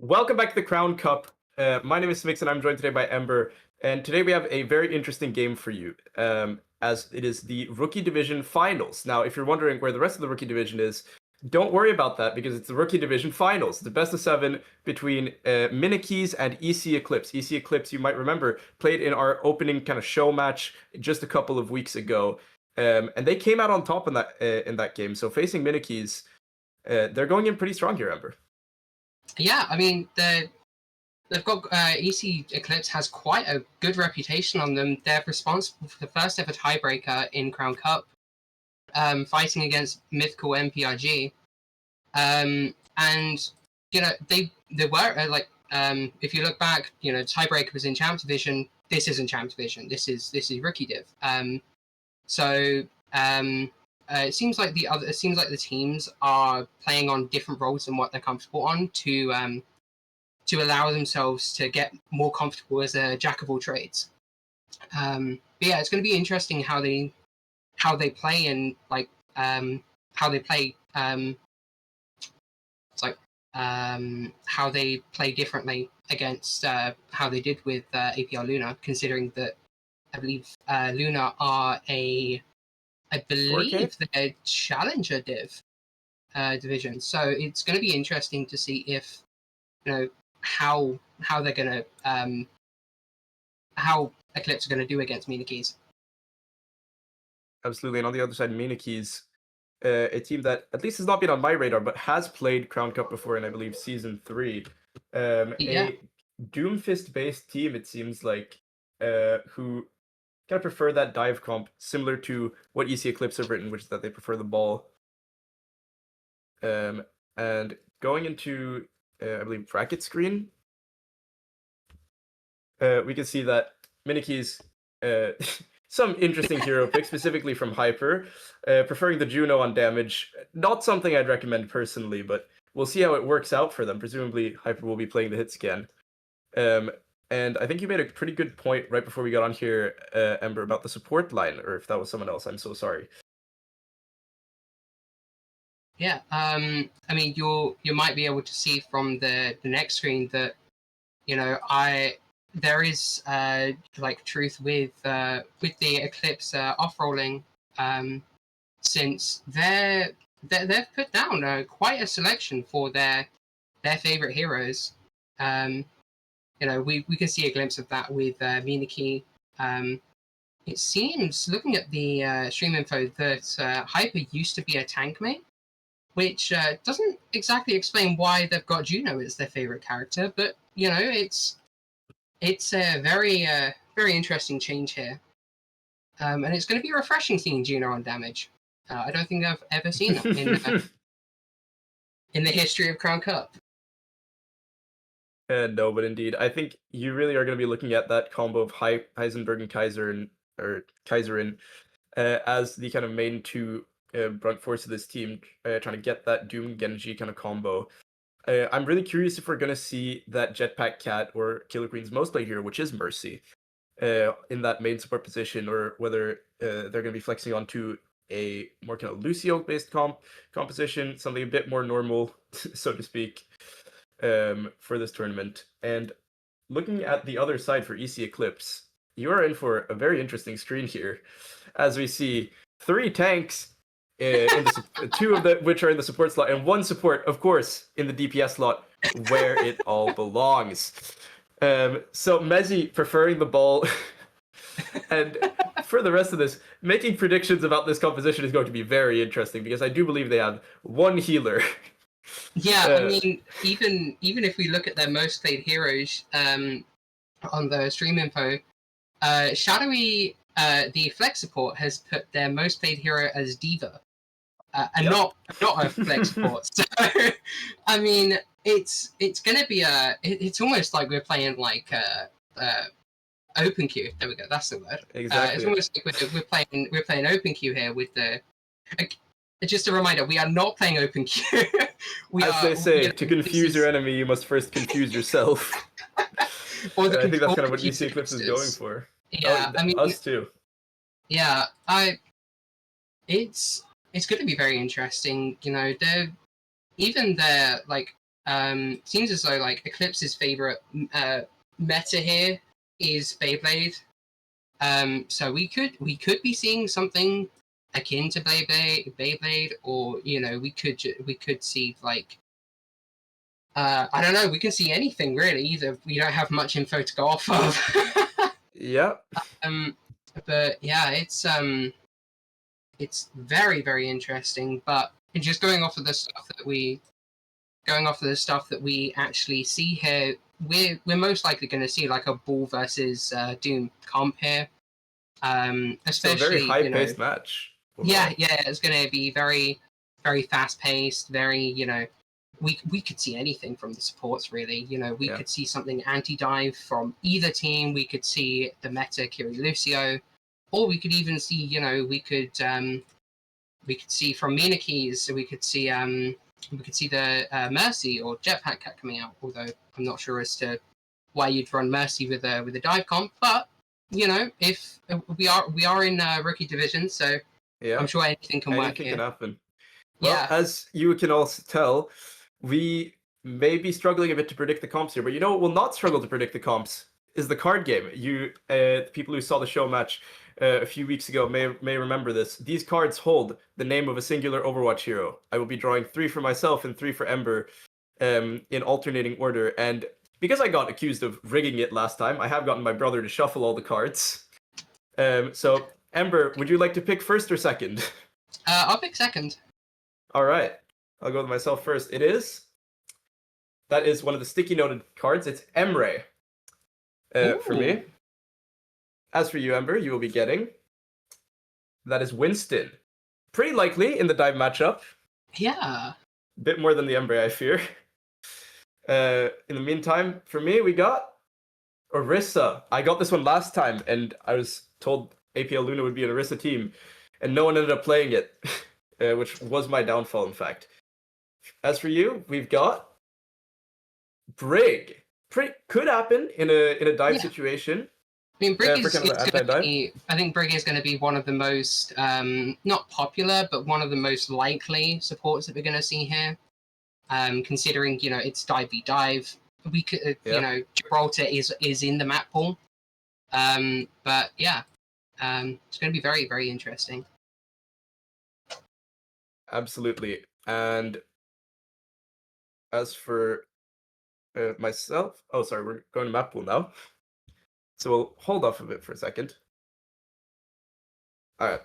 Welcome back to the Crown Cup. My name is Smix and I'm joined today by Ember. And today we have a very interesting game for you, as it is the Rookie Division Finals. Now, if you're wondering where the rest of the Rookie Division is, don't worry about that because it's the Rookie Division Finals. The best of seven between MNKES and EC Eclipse. EC Eclipse, you might remember, played in our opening kind of show match just a couple of weeks ago. And they came out on top in that game. So facing MNKES, they're going in pretty strong here, Ember. Yeah, I mean, they've got EC Eclipse has quite a good reputation on them. They're responsible for the first ever tiebreaker in Crown Cup, fighting against mythical MPRG. And you know they were if you look back, tiebreaker was in Champ Division. This isn't Champ Division. This is Rookie Div. It seems like the teams are playing on different roles than what they're comfortable on to allow themselves to get more comfortable as a jack of all trades. But yeah, it's going to be interesting how they play and how they play how they play differently against how they did with APR Luna, considering that I believe Luna are I believe they're Challenger division. So it's going to be interesting to see if how they're going to how Eclipse are going to do against MNKES. Absolutely, and on the other side, MNKES, a team that at least has not been on my radar, but has played Crown Cup before in, I believe, Season 3. A Doomfist-based team, it seems like, who kind of prefer that dive comp, similar to what EC Eclipse have written, which is that they prefer the ball. And going into, I believe, bracket screen, we can see that MNKES, some interesting hero picks, specifically from Hyper, preferring the Juno on damage. Not something I'd recommend personally, but we'll see how it works out for them. Presumably, Hyper will be playing the hit scan. And I think you made a pretty good point right before we got on here, Ember, about the support line, or if that was someone else, I'm so sorry. Yeah, I mean, you might be able to see from the next screen that, there is truth with the Eclipse off-rolling, since they've put down quite a selection for their favorite heroes. We can see a glimpse of that with MNKES. It seems, looking at the stream info, that Hyper used to be a tank main, which doesn't exactly explain why they've got Juno as their favorite character, but it's a very interesting change here, and it's going to be refreshing seeing Juno on damage. I don't think I've ever seen it in the history of Crown Cup. No, but indeed, I think you really are going to be looking at that combo of Heisenberg and Kaiserin as the kind of main two brunt force of this team, trying to get that Doom Genji kind of combo. I'm really curious if we're going to see that Jetpack Cat or Killer Queen's most played hero, which is Mercy, in that main support position, or whether they're going to be flexing onto a more kind of Lucio-based composition, something a bit more normal, so to speak, for this tournament. And looking at the other side for EC Eclipse, you are in for a very interesting screen here, as we see 3 tanks, in the 2 of which are in the support slot, and 1 support, of course, in the DPS slot, where it all belongs. So Mezzy preferring the ball, and for the rest of this, making predictions about this composition is going to be very interesting, because I do believe they have 1 healer. Yeah, I mean, even if we look at their most played heroes on the stream info, Shadowy, the flex support, has put their most played hero as Diva, and not a flex support. So, I mean, it's gonna be it's almost like we're playing like open queue. There we go. That's the word. Exactly. It's almost like we're playing open queue here with the. Just a reminder, we are not playing open queue. They say, to confuse your enemy, you must first confuse yourself. I think that's kind of what EC Eclipse is going for. Yeah, I mean, us too. Yeah, it's going to be very interesting. Even their seems as though like Eclipse's favorite meta here is Beyblade. So we could be seeing something akin to Beyblade, or we could see like I don't know. We can see anything really. Either we don't have much info to go off of. Yeah. But yeah, it's very, very interesting. But just going off of the stuff that we actually see here, we're most likely going to see like a Bull versus Doom comp here. Especially so a very high-paced match. Yeah, it's going to be very, very fast-paced. Very, we could see anything from the supports really. We could see something anti-dive from either team. We could see the meta Kiri Lucio, or we could even see, we could see from MNKES. So we could see the Mercy or Jetpack Cat coming out. Although I'm not sure as to why you'd run Mercy with a dive comp, but if we are in rookie division, so I'm sure anything can work. Anything can happen. Well, as you can also tell, we may be struggling a bit to predict the comps here, but what will not struggle to predict the comps is the card game. The people who saw the show match a few weeks ago may remember this. These cards hold the name of a singular Overwatch hero. I will be drawing 3 for myself and 3 for Ember in alternating order, and because I got accused of rigging it last time, I have gotten my brother to shuffle all the cards. So, Ember, would you like to pick first or second? I'll pick second. All right. I'll go with myself first. That is one of the sticky noted cards. It's Emre for me. As for you, Ember, you will be getting... That is Winston. Pretty likely in the dive matchup. Yeah. Bit more than the Ember, I fear. In the meantime, for me, we got Orisa. I got this one last time, and I was told APL Luna would be an Orisa team, and no one ended up playing it, which was my downfall, in fact. As for you, we've got Brig. Could happen in a dive situation. I mean, Brig I think Brig is going to be one of the most, not popular, but one of the most likely supports that we're going to see here. Considering it's dive v dive, we could Gibraltar is in the map pool, but yeah, it's going to be very, very interesting. Absolutely. And as for myself, we're going to map pool now, so we'll hold off of it for a second. All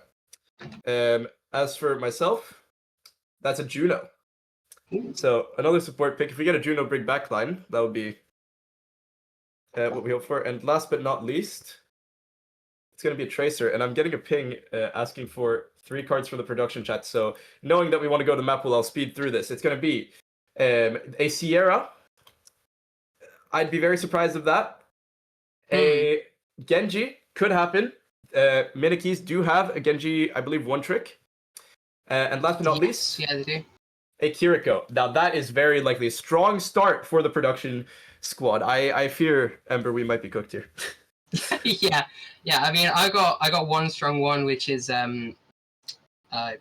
right. As for myself, that's a Juno. So another support pick. If we get a Juno Brig backline, that would be what we hope for. And last but not least, it's going to be a Tracer. And I'm getting a ping asking for 3 cards from the production chat. So knowing that we want to go to map pool, I'll speed through this. It's going to be a Sierra. I'd be very surprised of that. A Genji could happen. MNKES do have a Genji, I believe, 1 trick. And last but not least, yeah, they do. A Kiriko. Now that is very likely a strong start for the production squad. I fear, Ember, we might be cooked here. yeah. I mean, I got one strong one, which is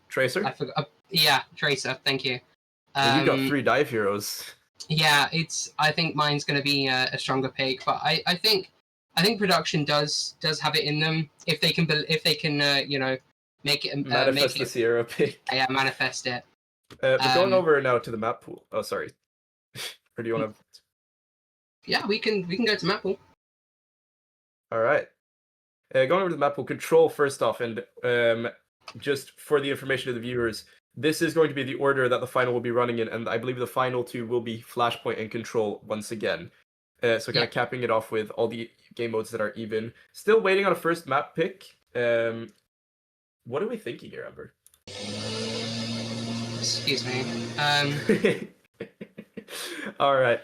Tracer. I forgot. Yeah, Tracer. Thank you. You got 3 dive heroes. Yeah, I think mine's going to be a stronger pick, but I think production does have it in them if they can make it manifest the Sierra pick. Yeah, manifest it. We're going over now to the map pool. Oh, sorry. Or do you want to? Yeah, we can go to map pool. All right. Going over to the map pool, control first off, and just for the information of the viewers, this is going to be the order that the final will be running in, and I believe the final 2 will be Flashpoint and Control once again. So kind of capping it off with all the game modes that are even. Still waiting on a first map pick. What are we thinking here, Ember? Excuse me. All right.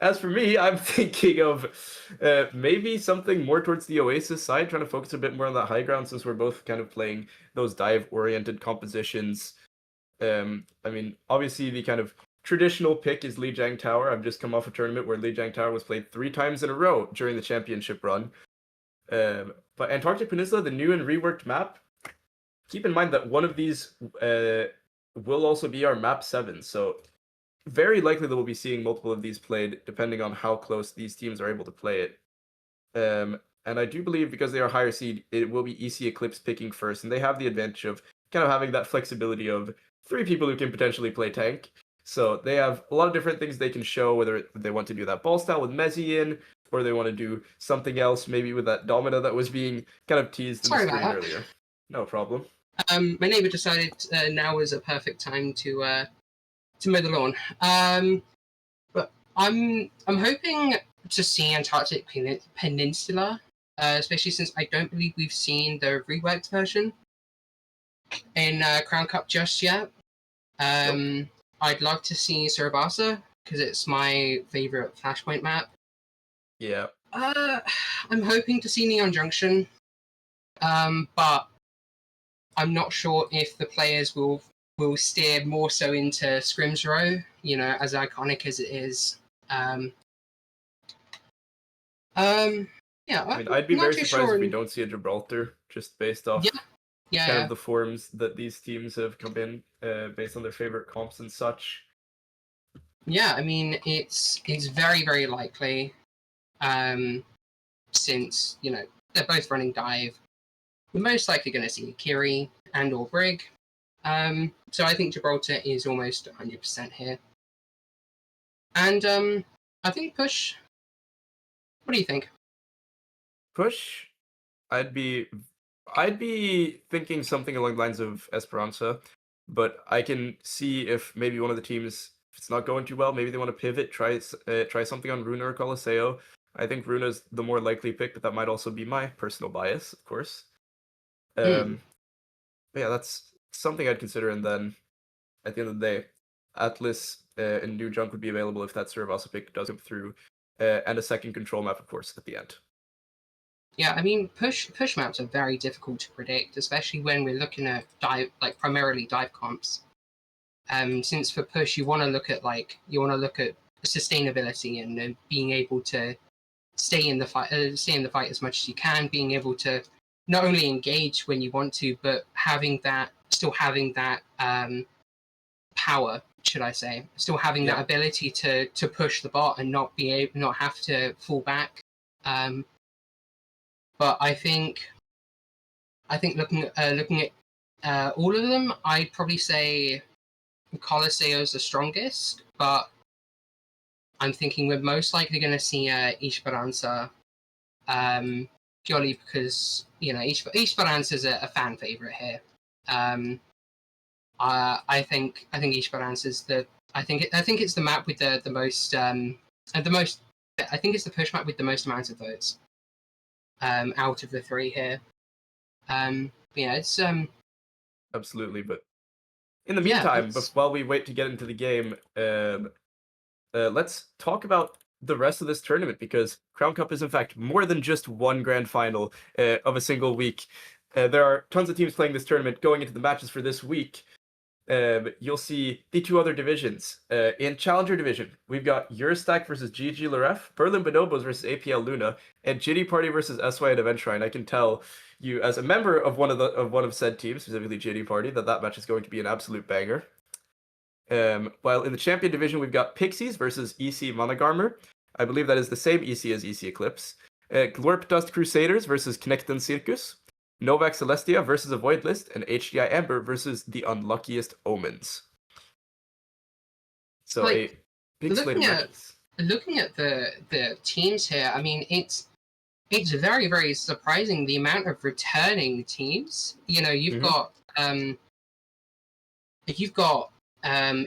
As for me, I'm thinking of maybe something more towards the Oasis side, trying to focus a bit more on that high ground since we're both kind of playing those dive-oriented compositions. I mean, obviously the kind of traditional pick is Lijiang Tower. I've just come off a tournament where Lijiang Tower was played 3 times in a row during the championship run. But Antarctic Peninsula, the new and reworked map, keep in mind that one of these will also be our map 7. So very likely that we'll be seeing multiple of these played, depending on how close these teams are able to play it. And I do believe because they are higher seed, it will be EC Eclipse picking first, and they have the advantage of kind of having that flexibility of 3 people who can potentially play tank. So they have a lot of different things they can show, whether they want to do that ball style with Mezzi in, or they want to do something else, maybe with that Domina that was being kind of teased in the Sorry about stream that. earlier. No problem. My neighbor decided now was a perfect time to mow the lawn. But I'm hoping to see Antarctic Peninsula, especially since I don't believe we've seen the reworked version in Crown Cup just yet. I'd love to see Surabasa because it's my favorite Flashpoint map. Yeah. I'm hoping to see Neon Junction, but I'm not sure if the players will steer more so into Scrims Row, as iconic as it is. Yeah, I mean, I'd be very surprised if we don't see a Gibraltar, just based off of the forms that these teams have come in, based on their favorite comps and such. Yeah, I mean, it's very, very likely, since, they're both running dive. We're most likely going to see Kiri and or Brig. So I think Gibraltar is almost 100% here. And I think Push. What do you think? Push, I'd be thinking something along the lines of Esperanza, but I can see if maybe one of the teams, if it's not going too well, maybe they want to pivot, try something on Runa or Coliseo. I think Runa's the more likely pick, but that might also be my personal bias, of course. But yeah, that's something I'd consider, and then at the end of the day, Atlas and New Junk would be available if that Surabasa pick does come through, and a second control map, of course, at the end. Yeah, I mean, push maps are very difficult to predict, especially when we're looking at primarily dive comps. Since for push, you want to look at sustainability and being able to stay in the fight as much as you can, being able to not only engage when you want to, but still having that power, should I say, still having that ability to push the bot and not have to fall back. But I think looking at all of them, I'd probably say Coliseo is the strongest, but I'm thinking we're most likely going to see Esperanza, purely because Esperanza is a fan favorite here. I think Esperanza is I think it's the map with the most I think it's the push map with the most amount of votes out of the 3 here. It's absolutely. But in the meantime, while we wait to get into the game, let's talk about the rest of this tournament, because Crown Cup is in fact more than just one grand final of a single week. There are tons of teams playing this tournament. Going into the matches for this week, you'll see the 2 other divisions. In Challenger Division, we've got Eurostack versus GG Laref, Berlin Bonobos versus APL Luna, and Jitty Party versus SY and Event Shrine. I can tell you, as a member of one of said teams, specifically Jitty Party, that match is going to be an absolute banger. While in the Champion Division, we've got Pixies versus EC Monogarmer. I believe that is the same EC as EC Eclipse. Glorp Dust Crusaders versus Connecton Circus. Novak Celestia versus a Void List, and HDI Amber versus the Unluckiest Omens. So a big slate of matches. Looking at the teams here, I mean, it's very, very surprising the amount of returning teams. You've got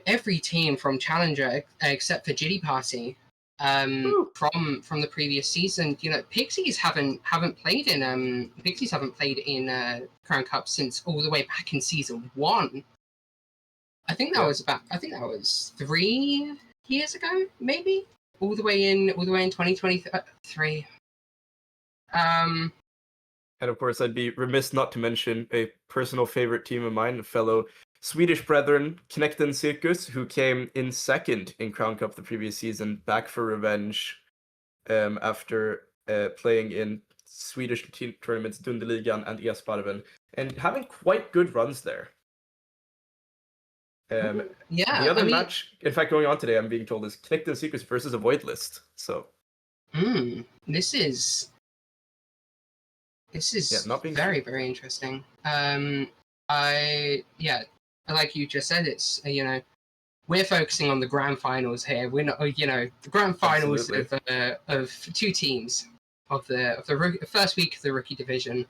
every team from Challenger except for Jitty Party from the previous season. Pixies haven't played in Crown Cup since all the way back in season 1. I think that was 3 years ago, maybe all the way in 2023. And of course, I'd be remiss not to mention a personal favorite team of mine, a fellow Swedish brethren, Connecten Circus, who came in second in Crown Cup the previous season, back for revenge after playing in Swedish tournaments, Dunderligan and Esparven, and having quite good runs there. Yeah, The I other mean, match, in fact, going on today, I'm being told, is Connective Secrets versus a Void List. So this is yeah, not being very, very interesting. Like you just said, it's we're focusing on the grand finals here. We're not, the grand finals absolutely. of two teams of the first week of the rookie division.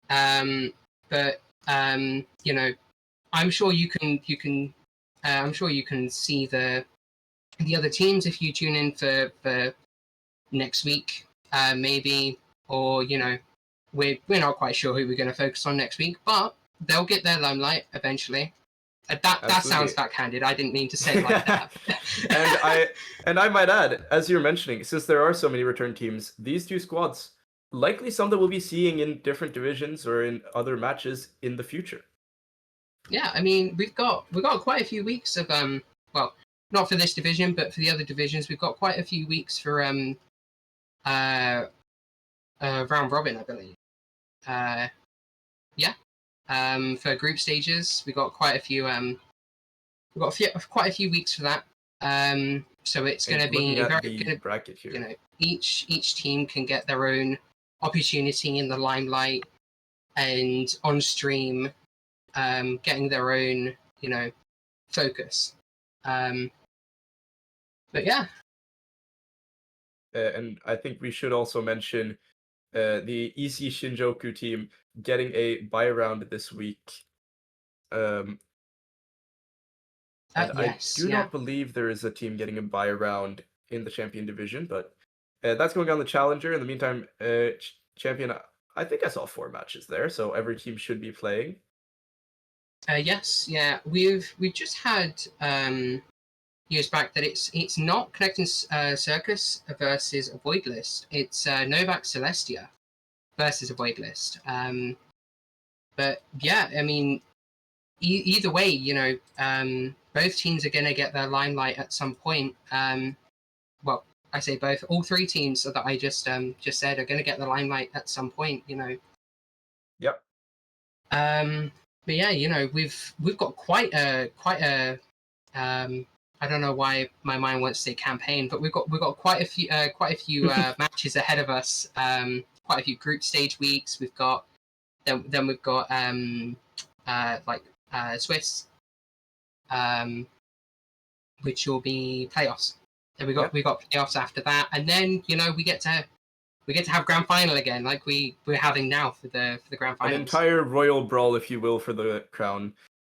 But I'm sure I'm sure you can see the other teams if you tune in for next week, maybe, or we're not quite sure who we're going to focus on next week, but they'll get their limelight eventually. That sounds Absolutely. backhanded. I didn't mean to say it like that. and I might add, as you're mentioning, since there are so many return teams, these two squads likely some that we'll be seeing in different divisions or in other matches in the future. Yeah, I mean we've got quite a few weeks of well, not for this division, but for the other divisions, we've got quite a few weeks for uh round robin, I believe. Yeah. For group stages, we got quite a few quite a few weeks for that. So it's going And to looking be at very the bracket here, each team can get their own opportunity in the limelight and on stream, getting their own focus. But yeah, and I think we should also mention the EC Shinjoku team getting a bye round this week. And I yes, do yeah. not believe there is a team getting a bye round in the champion division, but that's going on the challenger. In the meantime, champion, I think I saw 4 matches there, so every team should be playing. Yes, yeah. We've just had years back that it's not Connecting Circus versus a Void List. It's Novak Celestia versus a Void List. But yeah, I mean, either way, both teams are going to get their limelight at some point. Well, I say both. All three teams that I just said are going to get the limelight at some point. Yep. But yeah, we've got quite a I don't know why my mind wants to say campaign, but we've got quite a few matches ahead of us. Quite a few group stage weeks. We've got then we've got Swiss, which will be playoffs. Then we got playoffs after that, and then we get to have grand final again, like we're having now for the grand finals. An entire royal brawl, if you will, for the crown,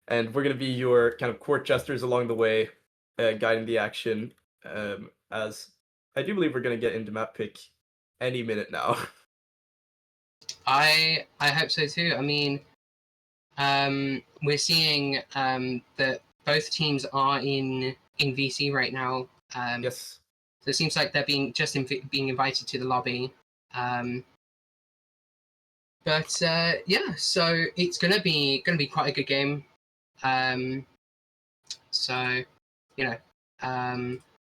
and we're going to be your kind of court jesters along the way, guiding the action. As I do believe we're going to get into map pick any minute now. I hope so too. I mean, we're seeing that both teams are in VC right now. Yes. So it seems like they're being invited to the lobby. But yeah, so it's gonna be quite a good game. So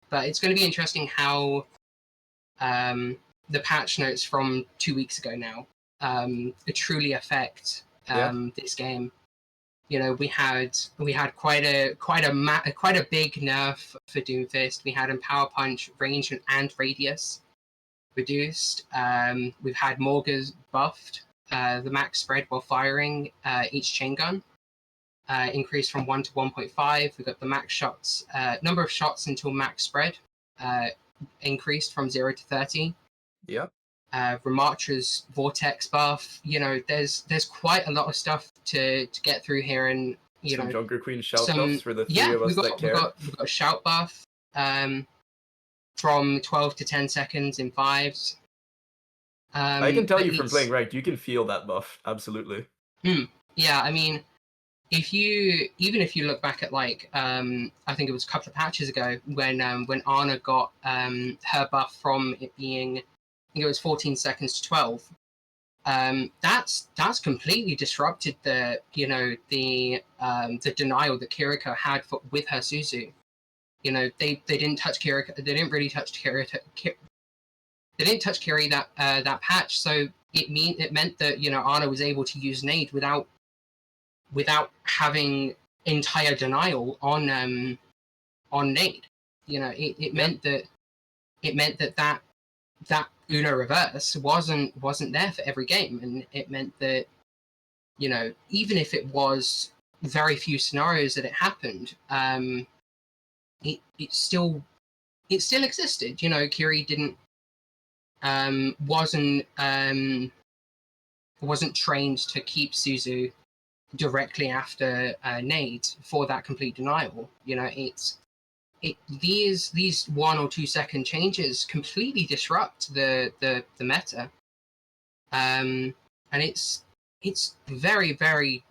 but it's going to be interesting how the patch notes from 2 weeks ago now truly affect this game. We had quite a big nerf for Doomfist. We had Empower Punch range and radius reduced. We've had Morgars buffed. The max spread while firing each chain gun increased from 1 to 1.5. We've got the max shots, number of shots until max spread increased from 0 to 30. Yeah. Ramatra's vortex buff. There's quite a lot of stuff to get through here, and some Junker Queen shout buffs for the three of us that care. We've got a shout buff from 12 to 10 seconds in 5s. I can tell you from playing ranked, you can feel that buff, absolutely. Yeah, I mean, even if you look back at I think it was a couple of patches ago when Anna got her buff from it being, I think it was 14 seconds to 12. That's completely disrupted the denial that Kiriko had with her Suzu. They didn't touch Kiriko. They didn't really touch Kiriko. They didn't touch Kiri that patch, so it meant that Anna was able to use nade without having entire denial on Nade. You know, it meant that that Uno reverse wasn't there for every game, and it meant that, you know, even if it was very few scenarios that it happened, it still existed. You know, Kiri didn't wasn't trained to keep Suzu directly after Nade for that complete denial. You know, these 1 or 2 second changes completely disrupt the meta, and it's very, very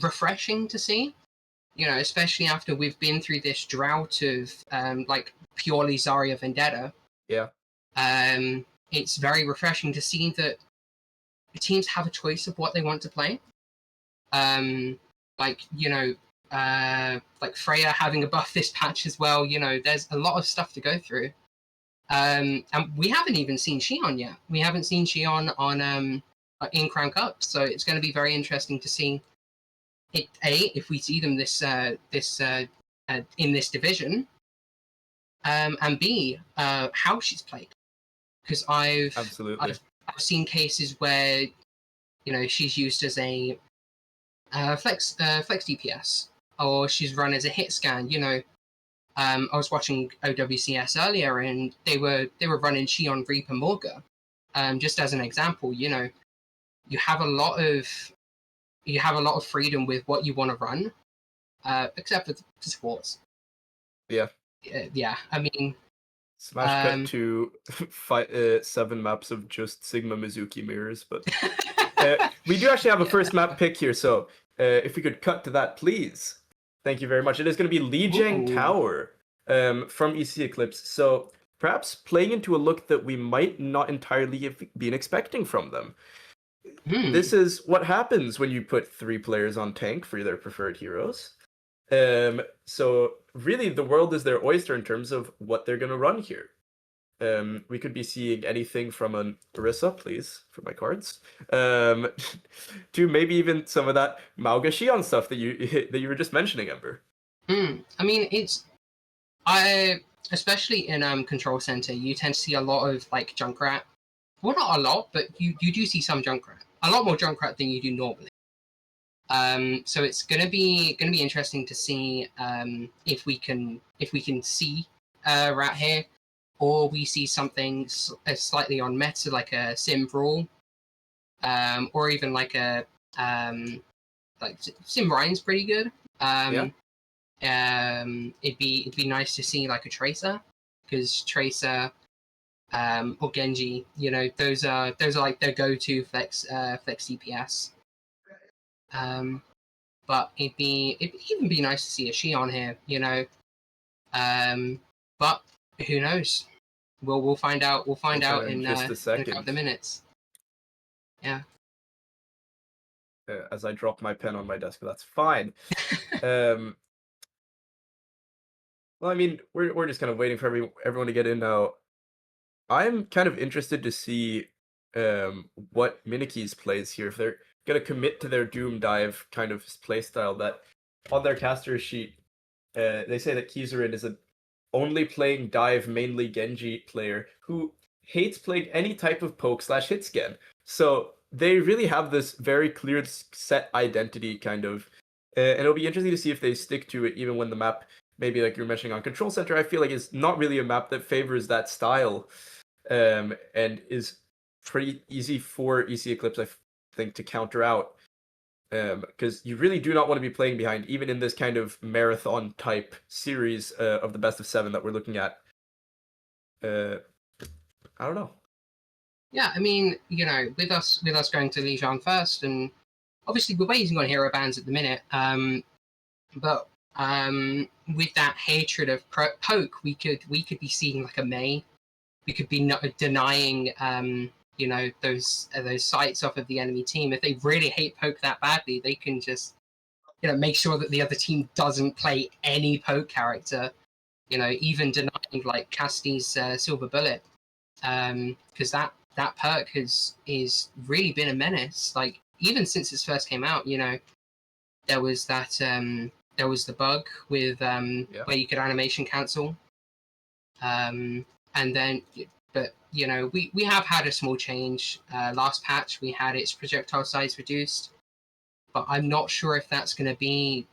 refreshing to see. You know, especially after we've been through this drought of like purely Zarya Vendetta. Yeah. It's very refreshing to see that teams have a choice of what they want to play. Like, you know, like Freya having a buff this patch as well. You know, there's a lot of stuff to go through. And we haven't even seen Xion yet. We haven't seen Xion on in Crown Cup, so it's going to be very interesting to see it. If we see them in this division, and B, how she's played. Because Absolutely. I've seen cases where, you know, she's used as a flex DPS, or she's run as a hit scan. You know, I was watching OWCS earlier, and they were running Xion Reaper Morga. Just as an example, you know, you have a lot of freedom with what you want to run, except for the sports. Yeah. Yeah, I mean, Smash cut to 7 maps of just Sigma Mizuki mirrors, but we do actually have a first map pick here, so if we could cut to that, please. Thank you very much. It is going to be Lijiang Tower from EC Eclipse, so perhaps playing into a look that we might not entirely have been expecting from them. This is what happens when you put 3 players on tank for their preferred heroes. So really, the world is their oyster in terms of what they're going to run here. We could be seeing anything from an Orisa, please, for my cards, to maybe even some of that Mauga Xion stuff that you were just mentioning, Ember. I mean, especially in Control Center, you tend to see a lot of like Junkrat. Well, not a lot, but you do see some Junkrat. A lot more Junkrat than you do normally. So it's gonna be interesting to see if we can see Rat here, or we see something slightly on meta like a Sim Brawl, or even like a like Sim Ryan's pretty good. It'd be nice to see like a Tracer, because Tracer or Genji, you know, those are like their go-to flex DPS. But it'd even be nice to see a Xion here, you know. But who knows? We'll find out. We'll find out in just a second. In a couple of minutes. Yeah. As I drop my pen on my desk, but that's fine. Well, I mean, we're just kind of waiting for everyone to get in now. I'm kind of interested to see what MNKES plays here. If they're gonna commit to their Doom Dive kind of playstyle, that on their caster sheet, they say that Kizarin is an only playing dive, mainly Genji player who hates playing any type of poke / hit scan. So they really have this very clear set identity kind of, and it'll be interesting to see if they stick to it even when the map, maybe like you're mentioning on Control Center, I feel like it's not really a map that favors that style, and is pretty easy for EC Eclipse, I think, to counter out. Because you really do not want to be playing behind, even in this kind of marathon type series of the best of 7 that we're looking at. I don't know. Yeah, I mean, you know, with us going to Lijiang first, and obviously we're waiting on hero bans at the minute. But with that hatred of poke, we could be seeing like a Mei. We could be not denying you know, those sights off of the enemy team. If they really hate poke that badly, they can just, you know, make sure that the other team doesn't play any poke character. You know, even denying like Cassidy's Silver Bullet, because that perk is really been a menace. Like even since it first came out, you know, there was that there was the bug with where you could animation cancel. And then, but you know, we have had a small change. Last patch we had its projectile size reduced, but I'm not sure if that's going to be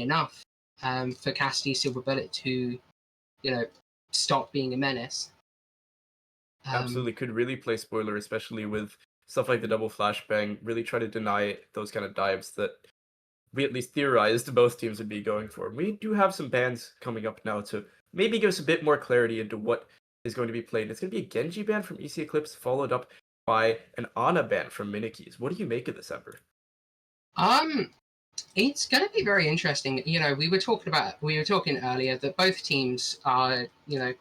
enough for Cassidy Silver Bullet to, you know, stop being a menace. Absolutely, could really play spoiler, especially with stuff like the double flashbang. Really try to deny those kind of dives that we at least theorized both teams would be going for. We do have some bans coming up now to maybe give us a bit more clarity into what is going to be played. It's going to be a Genji ban from EC Eclipse, followed up by an Ana ban from MNKES. What do you make of this, Ember? It's going to be very interesting. You know, we were talking earlier that both teams are, you know,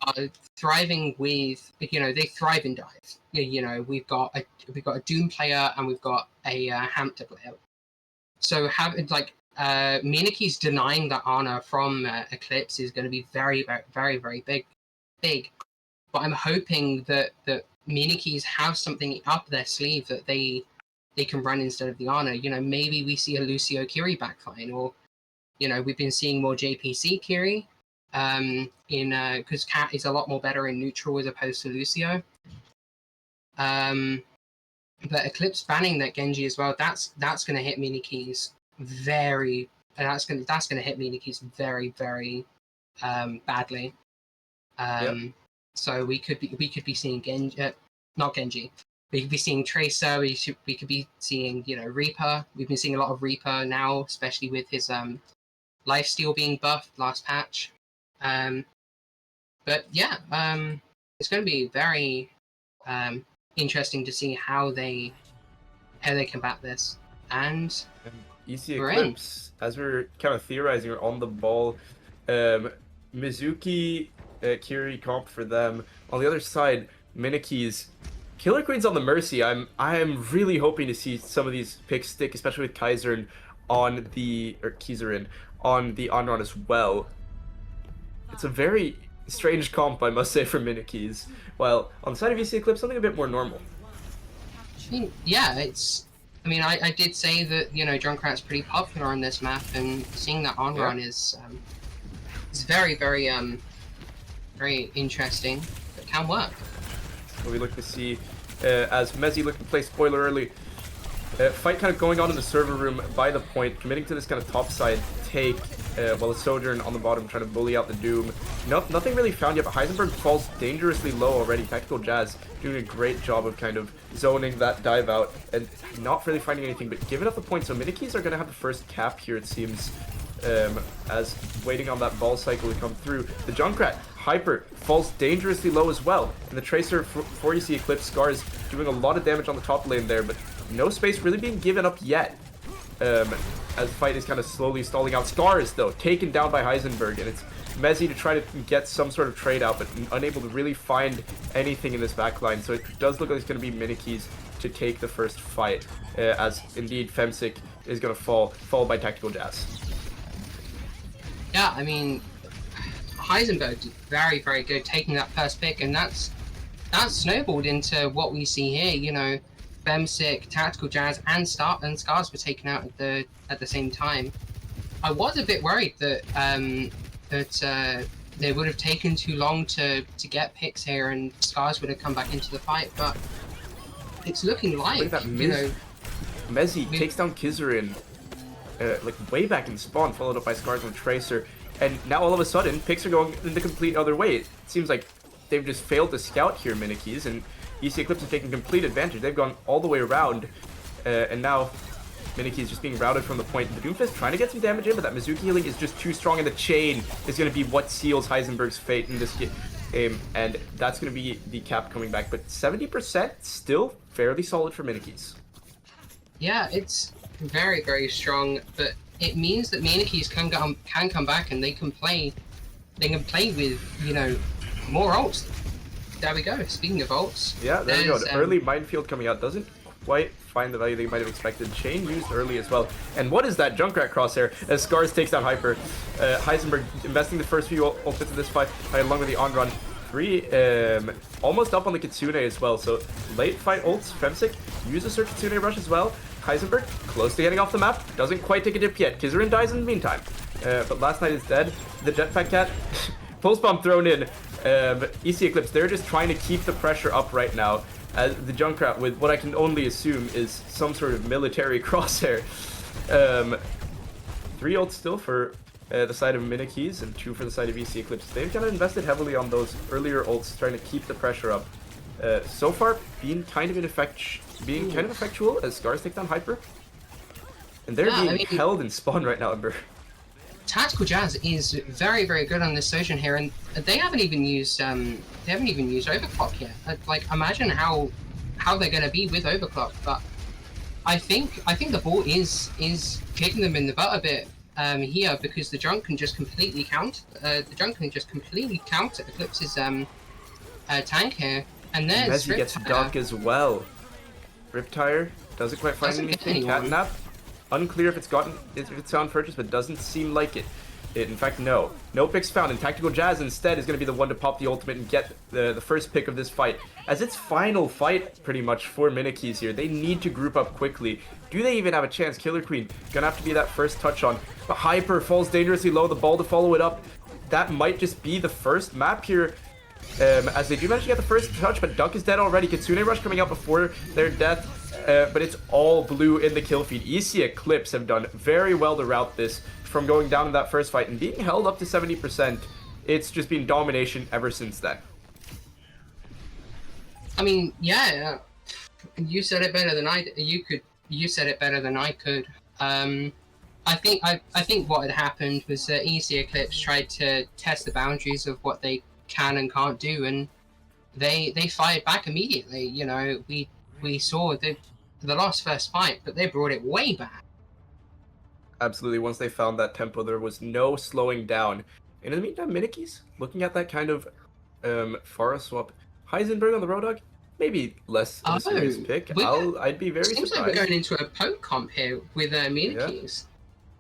are thriving with, you know, they thrive in dives. You know, we've got a Doom player and we've got a Hampton player. So MNKES denying that Ana from Eclipse is going to be very, very, very, very big. But I'm hoping that MNKES have something up their sleeve that they can run instead of the Ana. You know, maybe we see a Lucio Kiri backline, or, you know, we've been seeing more JPC Kiri because Cat is a lot more better in neutral as opposed to Lucio. But Eclipse banning that Genji as well, that's going to hit MNKES very. That's going to hit MNKES very, very badly. So we could be seeing Genji, not Genji. We could be seeing Tracer. We could be seeing, you know, Reaper. We've been seeing a lot of Reaper now, especially with his lifesteal being buffed last patch. But yeah, it's going to be very interesting to see how they combat this. And EC Eclipse, as we're kind of theorizing, are on the ball. Mizuki, Kiri comp for them. On the other side, MNKES, Killer Queen's on the Mercy. I am really hoping to see some of these picks stick, especially with Kaiserin on the Onron as well. It's a very strange comp, I must say, for MNKES. While on the side of EC Eclipse, something a bit more normal. I mean, yeah, it's. I mean, I did say that, you know, Junkrat's pretty popular on this map, and seeing that Onron is very, very very interesting. But can work. What we look to see as Mezzi looking to play spoiler early. Fight kind of going on in the server room by the point, committing to this kind of topside take, while the Sojourn on the bottom trying to bully out the Doom. Nothing really found yet, but Heisenberg falls dangerously low already. Tactical Jazz doing a great job of kind of zoning that dive out and not really finding anything, but giving up the point. So MNKES are going to have the first cap here, it seems, as waiting on that ball cycle to come through. The Junkrat, Hyper, falls dangerously low as well. And the Tracer for EC Eclipse, Scars doing a lot of damage on the top lane there, but no space really being given up yet. As the fight is kind of slowly stalling out. Scars, though, taken down by Heisenberg, and it's Mezzi to try to get some sort of trade out, but unable to really find anything in this backline. So it does look like it's going to be MNKES to take the first fight, as indeed Femsic is going to fall, followed by Tactical Jazz. Yeah, I mean, Heisenberg did very, very good taking that first pick, and that's snowballed into what we see here. You know, Femsic, Tactical Jazz, and Scars were taken out at the same time. I was a bit worried that they would have taken too long to get picks here, and Scars would have come back into the fight. But it's looking like, look at that, you know, Mezzi takes down Kizarin, like way back in spawn, followed up by Scars and Tracer, and now all of a sudden picks are going in the complete other way. It seems like they've just failed to scout here, MNKES, and EC Eclipse is taking complete advantage. They've gone all the way around, and now MNKES just being routed from the point. The Doomfist trying to get some damage in, but that Mizuki healing is just too strong, and the chain is going to be what seals Heisenberg's fate in this game, and that's going to be the cap coming back. But 70% still fairly solid for MNKES. Yeah, it's very, very strong, but it means that MNKES can come back, and they can play with, you know, more ults. There we go. Speaking of ults, yeah, there we go. The early minefield coming out doesn't quite find the value they might have expected. Chain used early as well. And what is that Junkrat crosshair as Scars takes down Hyper? Heisenberg investing the first few ults into this fight, along with the on-run. Almost up on the Kitsune as well. So late fight ults, Femsic use a Kitsune rush as well. Heisenberg, close to getting off the map. Doesn't quite take a dip yet. Kizarin dies in the meantime. But Last Night is dead. The Jetpack Cat, pulse bomb thrown in. EC Eclipse, they're just trying to keep the pressure up right now. As the Junkrat, with what I can only assume is some sort of military crosshair. 3 ults still for the side of MNKES and 2 for the side of EC Eclipse. They've kind of invested heavily on those earlier ults, trying to keep the pressure up. So far, being kind of effectual as Scars take down Hyper. And they're being held in spawn right now, Ember. Tactical Jazz is very, very good on this Sojourn here, and they haven't even used Overclock yet. Like, imagine how they're going to be with Overclock. But I think the ball is kicking them in the butt a bit here, because the Junk can just completely counter. Eclipse's tank here, and there's Messi gets duck as well. Riptire doesn't quite find anything. Catnap. Unclear if it's found purchase, but doesn't seem like it. In fact, no picks found, and Tactical Jazz instead is going to be the one to pop the ultimate and get the first pick of this fight. As its final fight, pretty much, for MNKES here. They need to group up quickly. Do they even have a chance? Killer Queen gonna have to be that first touch on. But Hyper falls dangerously low, the ball to follow it up. That might just be the first map here. As they do manage to get the first touch, but Duck is dead already. Kitsune Rush coming out before their death. But it's all blue in the kill feed. EC Eclipse have done very well to route this from going down in that first fight and being held up to 70%. It's just been domination ever since then. I mean, yeah, you said it better than you said it better than I could. I think what had happened was that EC Eclipse tried to test the boundaries of what they can and can't do, and they fired back immediately. You know, we saw the lost first fight, but they brought it way back. Absolutely. Once they found that tempo, there was no slowing down. And in the meantime, MNKES, looking at that kind of Pharah swap. Heisenberg on the Road Dog, maybe less of a serious pick. I'd be very surprised. Seems like we're going into a poke comp here with MNKES.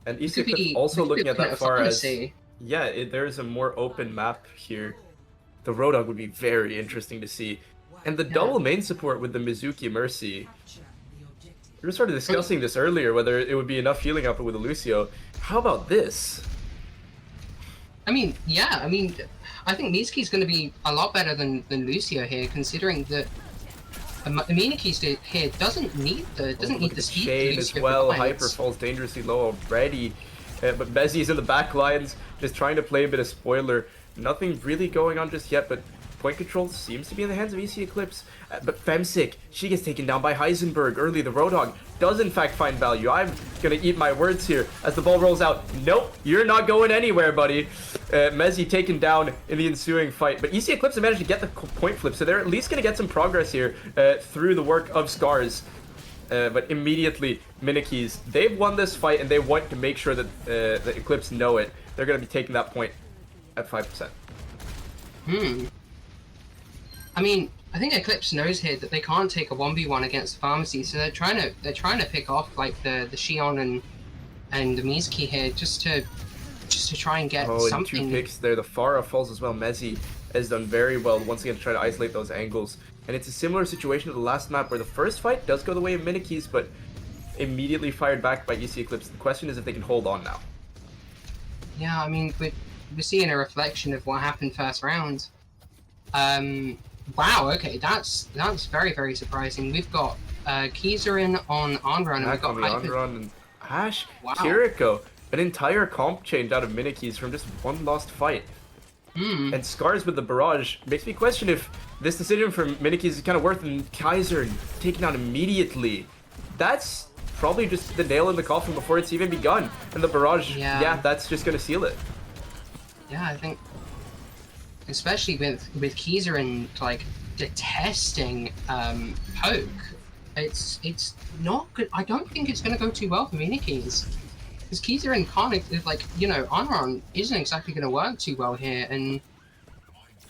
Yeah. And EC Eclipse also looking at that far as... Yeah, there is a more open map here. The Road Dog would be very interesting to see. And the double main support with the Mizuki Mercy. We were sort of discussing this earlier, whether it would be enough healing output with a Lucio. How about this? I mean, yeah, I think Mizuki's going to be a lot better than Lucio here, considering that MNKES here doesn't need the speed. Shane as well. Hyper falls dangerously low already. But Bezzy's in the back lines, just trying to play a bit of spoiler. Nothing really going on just yet, but point control seems to be in the hands of EC Eclipse. But Femsick, she gets taken down by Heisenberg early. The Road Dog does in fact find value. I'm gonna eat my words here as the ball rolls out. Nope, you're not going anywhere, buddy. Mezzy taken down in the ensuing fight. But EC Eclipse have managed to get the point flip, so they're at least gonna get some progress here through the work of Scars. But immediately, MNKES, they've won this fight and they want to make sure that the Eclipse know it. They're gonna be taking that point at 5%. I mean, I think Eclipse knows here that they can't take a 1v1 against the Pharmacy, so they're trying to pick off like the Shion and the Mizuki here just to try and get something. And 2 picks there. The Pharah falls as well. Mezzy has done very well once again to try to isolate those angles. And it's a similar situation to the last map where the first fight does go the way of MNKES, but immediately fired back by EC Eclipse. The question is if they can hold on now. Yeah, I mean, we're seeing a reflection of what happened first round. Wow, okay, that's very, very surprising. We've got Kizarin on Onrun, and we've got Onrun and Ash, wow. Kiriko, an entire comp change out of MNKES from just one lost fight. And Scars with the Barrage makes me question if this decision from MNKES is kind of worth it. Kaiser taken out immediately. That's probably just the nail in the coffin before it's even begun. And the Barrage, yeah that's just going to seal it. Yeah, I think, especially with Kizarin like detesting poke, it's not good. I don't think it's going to go too well for MNKES. Because Kizarin can't, like, you know, Onron isn't exactly going to work too well here, and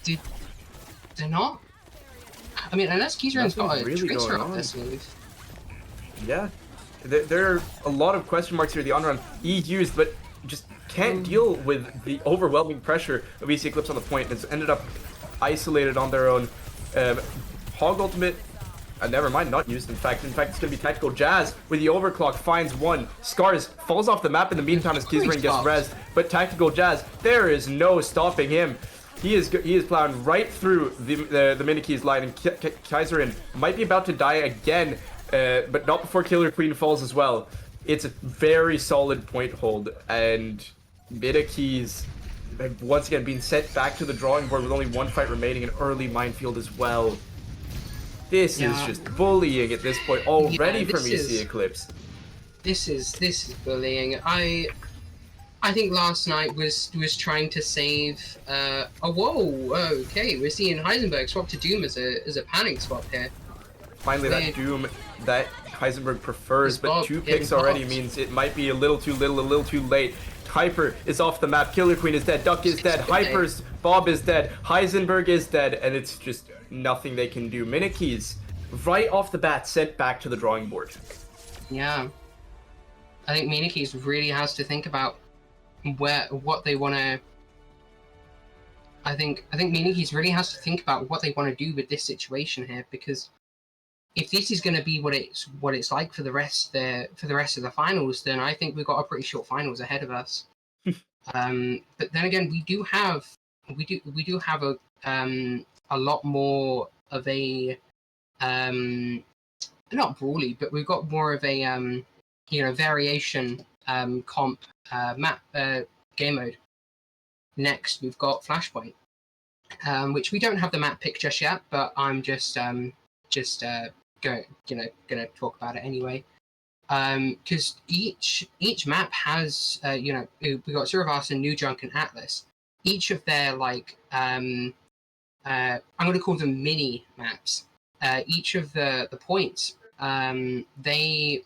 they're not. I mean, unless Kizarin's got a really tracer up their sleeve. Yeah, there are a lot of question marks here. The Onron E used, but just can't deal with the overwhelming pressure of EC Eclipse on the point. It's ended up isolated on their own. Hog ultimate never mind, not used. In fact, it's going to be Tactical Jazz with the overclock, finds one. Scars falls off the map in the meantime as Keyzrin gets rezzed. But Tactical Jazz, there is no stopping him. He is plowing right through the MNKES line, and Keyzrin might be about to die again, but not before Killer Queen falls as well. It's a very solid point hold, and MNKES once again being sent back to the drawing board with only one fight remaining, an early minefield as well. This is just bullying at this point already from EC Eclipse. This is bullying. I think last night was trying to save. Oh, whoa, okay, we're seeing Heisenberg swap to Doom as a panic swap here. Finally, that Doom that Heisenberg prefers, but 2 picks already means it might be a little too little, a little too late. Hyper is off the map, Killer Queen is dead, Duck is dead, Hyper's Bob is dead, Heisenberg is dead, and it's just nothing they can do. MNKES, right off the bat, sent back to the drawing board. Yeah. I think MNKES really has to think about what they want to... I think MNKES really has to think about what they want to do with this situation here, because if this is going to be what it's like for the rest of the finals, then I think we've got a pretty short finals ahead of us. But then again, we do have a lot more of a not brawly, but we've got more of a variation comp map game mode. Next, we've got Flashpoint, which we don't have the map pick just yet, but I'm just gonna talk about it anyway. Because each map has we got Suravasa, New Junk, and Atlas. Each of their I'm gonna call them mini maps. Each of the points they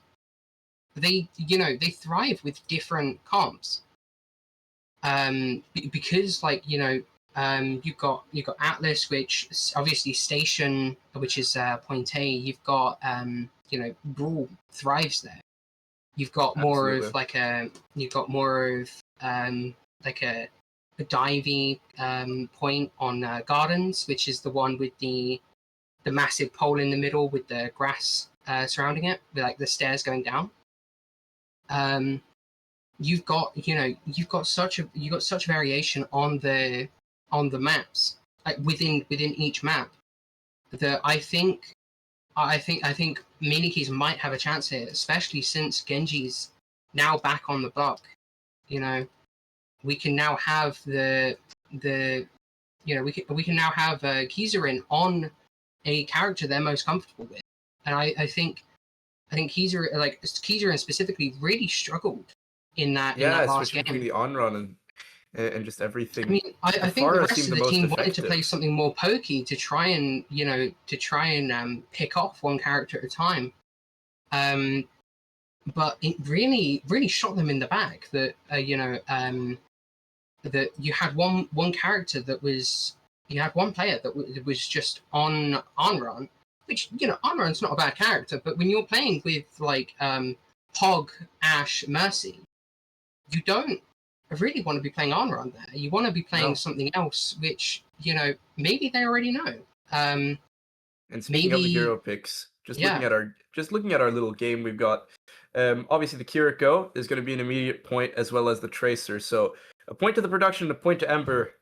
thrive with different comps. Because you've got Atlas, which obviously Station, which is point A. You've got Brawl thrives there. You've got more of a divey point on Gardens, which is the one with the massive pole in the middle with the grass surrounding it, with the stairs going down. You've got such variation on the maps, within each map, that I think MNKES might have a chance here, especially since Genji's now back on the block. We can now have we can now have Keyzrin on a character they're most comfortable with, and I think Keyzrin specifically really struggled in that last game. Between the on-run and just everything. I mean, I think the rest of the team wanted to play something more pokey to try and pick off one character at a time. But it really shot them in the back that that you had one character one player that was just on run, which on run's not a bad character, but when you're playing with Hog, Ashe, Mercy, you don't really want to be playing on run there. You want to be playing something else, which maybe they already know. And speaking of the hero picks, looking at our little game, we've got obviously the Kiriko is going to be an immediate point, as well as the Tracer. So a point to the production, a point to Ember,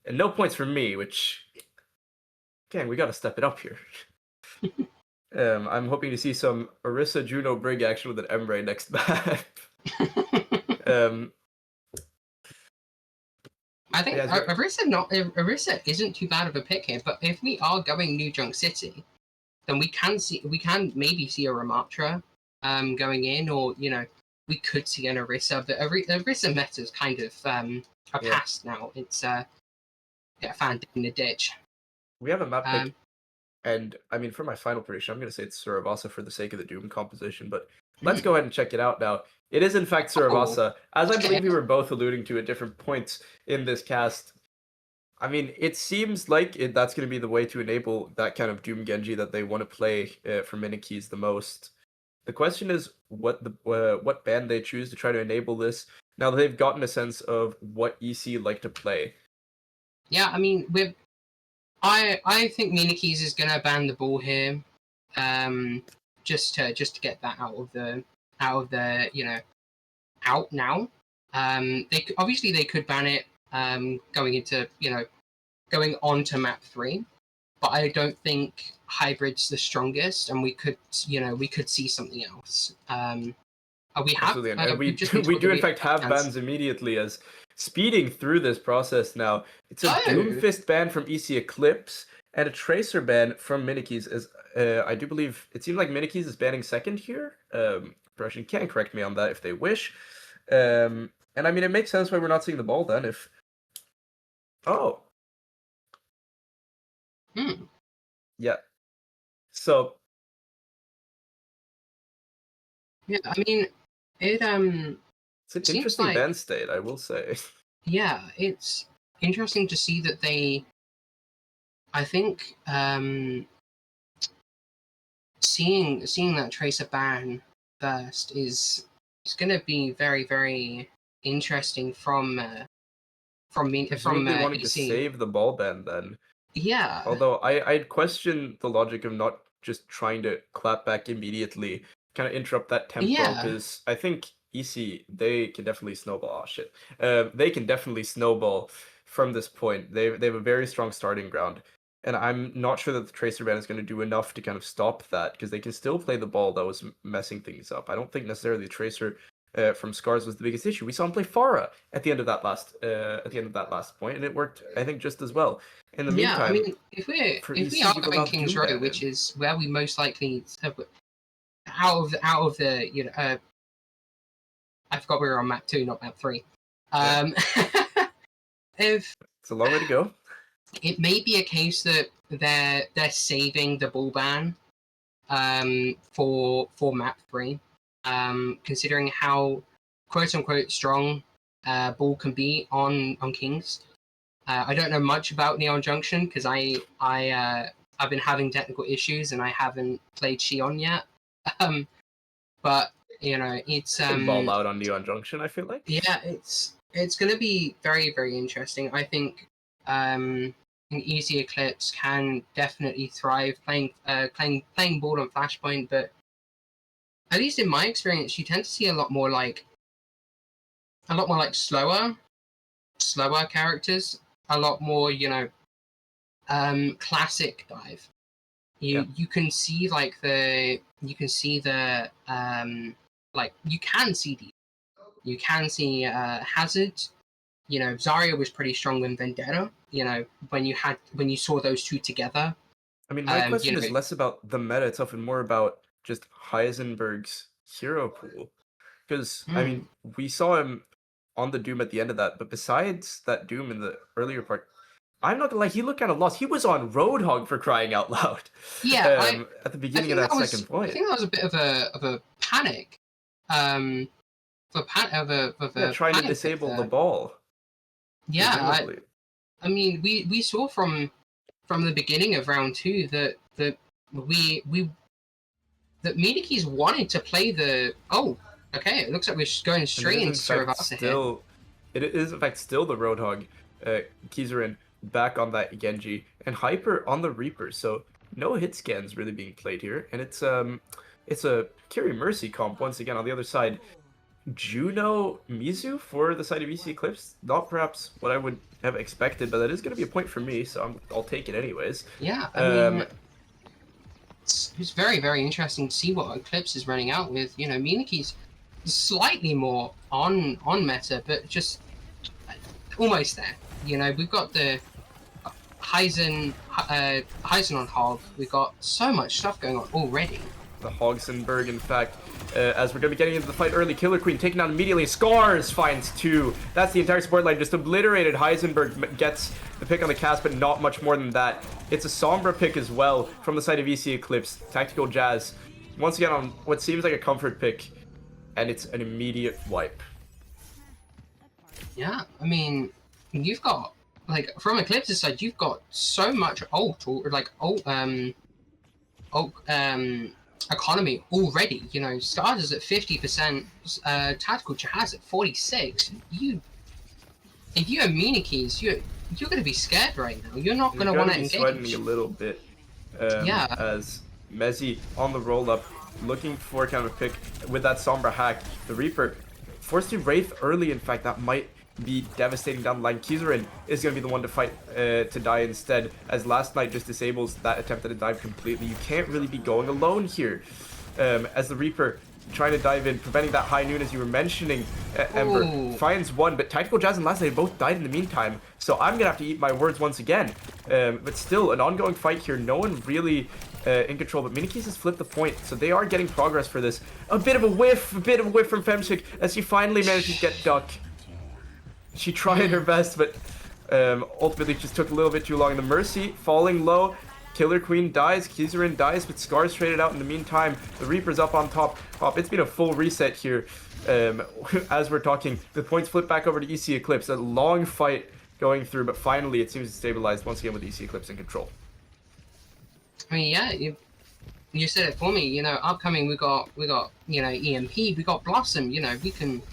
and no points for me, which, again, we got to step it up here. I'm hoping to see some Orisa Juno Brig action with an Ember next map. I think Orisa isn't too bad of a pick here, but if we are going New Junk City, then we can maybe see a Ramatra going in, or we could see an Orisa, but Orisa meta is kind of a past now. It's found in the ditch. We have a map pick, and I mean, for my final prediction, I'm going to say it's Suravasa for the sake of the Doom composition, but let's go ahead and check it out now. It is in fact Suravasa, as I believe we were both alluding to at different points in this cast. I mean, it seems like that's going to be the way to enable that kind of Doom Genji that they want to play for MNKES the most. The question is what band they choose to try to enable this, now that they've gotten a sense of what EC like to play. Yeah, I mean, I think MNKES is going to ban the ball here. just to get that out of the out now. Obviously they could ban it going on to map 3, but I don't think hybrid's the strongest, and we could see something else. We have absolutely, and we do in fact have bans immediately, as speeding through this process now. It's a Doomfist ban from EC Eclipse and a Tracer ban from MNKES. As I do believe it seems like MNKES is banning second here. Russian can correct me on that if they wish. And I mean, it makes sense why we're not seeing the ball then. If yeah, so yeah, I mean, it's an interesting ban state, I will say. Yeah, it's interesting to see that they. I think seeing that Tracer ban first is going to be very, very interesting from me. Presumably wanting to save the ball ban then. Yeah. Although I'd question the logic of not just trying to clap back immediately, kind of interrupt that tempo, because I think EC, they can definitely snowball. Oh shit. They can definitely snowball from this point. They have a very strong starting ground. And I'm not sure that the Tracer ban is going to do enough to kind of stop that, because they can still play the ball that was messing things up. I don't think necessarily the Tracer from Scars was the biggest issue. We saw him play Pharah at the end of that last point, and it worked, I think, just as well. In the meantime, I mean, if we are going King's Row, which is where we most likely have, out of the I forgot we were on map 2, not map 3. If it's a long way to go. It may be a case that they're saving the ball ban for map 3. Considering how quote unquote strong ball can be on Kings. I don't know much about Neon Junction because I've been having technical issues and I haven't played Xion yet. But it's ball out on Neon Junction, I feel like. Yeah, it's going to be very, very interesting. I think an easy Eclipse can definitely thrive playing ball on Flashpoint, but at least in my experience, you tend to see a lot more like slower characters, a lot more classic dive. You can see you can see Hazard. Zarya was pretty strong in Vendetta. When you saw those two together. I mean, my question is less about the meta itself and more about just Heisenberg's hero pool, because I mean, we saw him on the Doom at the end of that, but besides that Doom in the earlier part, I'm not gonna lie, he looked kind of lost. He was on Roadhog, for crying out loud. Yeah, at the beginning of that second point. I think that was a bit of a panic. Trying to disable the ball. Yeah, I mean, we saw from the beginning of round 2 that MNKES wanted to play the. Oh, okay. It looks like we're going straight into Saravasa. It is in fact still the Roadhog. Kizarin back on that Genji and Hyper on the Reaper. So no hit scans really being played here, and it's a Kiri Mercy comp once again on the other side. Juno Mizu for the side of EC Eclipse. Not perhaps what I would have expected, but that is going to be a point for me, so I'll take it anyways. Yeah, I mean, it's very, very interesting to see what Eclipse is running out with. MNKES slightly more on meta, but just almost there. We've got the Heisen on Hog. We've got so much stuff going on already. The Hogsenberg, in fact, as we're going to be getting into the fight early. Killer Queen taken out immediately. Scars finds 2. That's the entire support line just obliterated. Heisenberg gets the pick on the cast, but not much more than that. It's a Sombra pick as well from the side of EC Eclipse. Tactical Jazz, once again on what seems like a comfort pick, and it's an immediate wipe. Yeah, I mean, you've got, from Eclipse's side, you've got so much economy already. Stars is at 50%, Tactical Jazz at 46. If you're MNKES, you're going to be scared right now. You're not going to want to engage. Sweating a little bit. As Mezzi on the roll-up, looking for kind of a pick with that Sombra hack. The Reaper forced to Wraith early, in fact, that might be devastating down the line. Kizarin is going to be the one to fight to die instead, as Last Night just disables that attempt at a dive completely. You can't really be going alone here. As the Reaper trying to dive in, preventing that high noon as you were mentioning, Ember. Finds one, but Tactical Jazz and Last Night both died in the meantime, so I'm going to have to eat my words once again. But still, an ongoing fight here. No one really in control, but MNKES has flipped the point, so they are getting progress for this. A bit of a whiff from Femshik as she finally manages to get Duck. She tried her best, but ultimately just took a little bit too long. The Mercy falling low. Killer Queen dies, Kizarin dies, but Scar's traded out in the meantime. The Reaper's up on top. It's been a full reset here as we're talking. The points flip back over to EC Eclipse. A long fight going through, but finally it seems to stabilize once again with EC Eclipse in control. I mean, yeah, you said it for me. You know, upcoming we got you know EMP, we got Blossom. You know, we can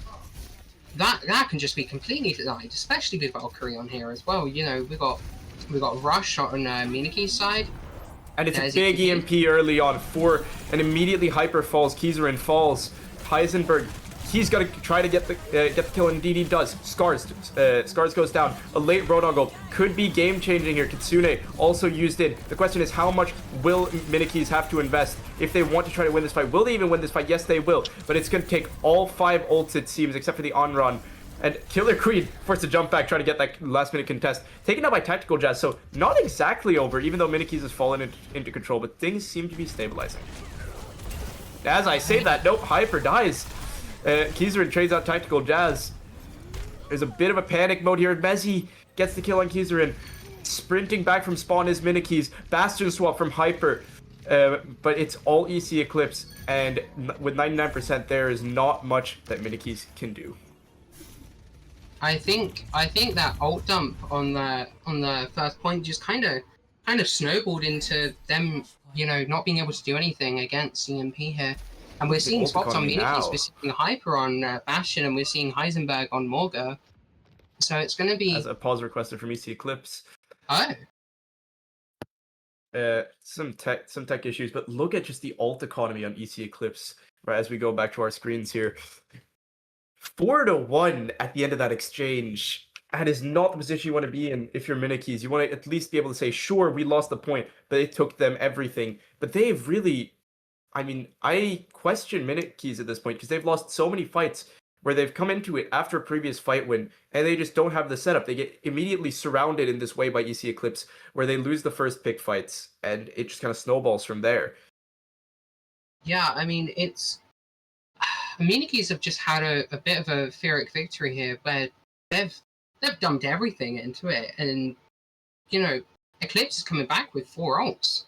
that can just be completely denied, especially with Valkyrie on here as well. You know, we got Rush on MNKES side. And it's a big EMP early on for an immediately Hyper falls. Kizarin falls. Heisenberg, he's got to try to get the kill, and indeed he does. Scars goes down. A late Roadhog ult could be game changing here. Kitsune also used it. The question is, how much will MNKES have to invest if they want to try to win this fight? Will they even win this fight? Yes, they will. But it's going to take all 5 ults, it seems, except for the on-run. And Killer Queen forced to jump back, trying to get that last-minute contest. Taken out by Tactical Jazz, so not exactly over, even though MNKES has fallen into control, but things seem to be stabilizing. As I say that, nope, Hyper dies. Kizarin trades out Tactical Jazz. There's a bit of a panic mode here. Mezzi gets the kill on Kizarin. Sprinting back from spawn is MNKES. Bastion swap from Hyper. But it's all EC Eclipse, and with 99%, there is not much that MNKES can do. I think that ult dump on the first point just kind of snowballed into them, you know, not being able to do anything against EMP here. And we're seeing spots on MNKES, we're seeing Hyper on Bastion, and we're seeing Heisenberg on Morga. So it's going to be... As a pause requested from EC Eclipse. Oh. Some tech issues, but look at just the ult economy on EC Eclipse, right, as we go back to our screens here. 4-1 at the end of that exchange. That is not the position you want to be in if you're MNKES. You want to at least be able to say, sure, we lost the point, but it took them everything. But they've really... I mean, I question MNKES at this point, because they've lost so many fights where they've come into it after a previous fight win, and they just don't have the setup. They get immediately surrounded in this way by EC Eclipse, where they lose the first pick fights, and it just kind of snowballs from there. Yeah, I mean, it's... MNKES have just had a bit of a Pyrrhic victory here, where they've dumped everything into it, and, you know, Eclipse is coming back with 4 ults.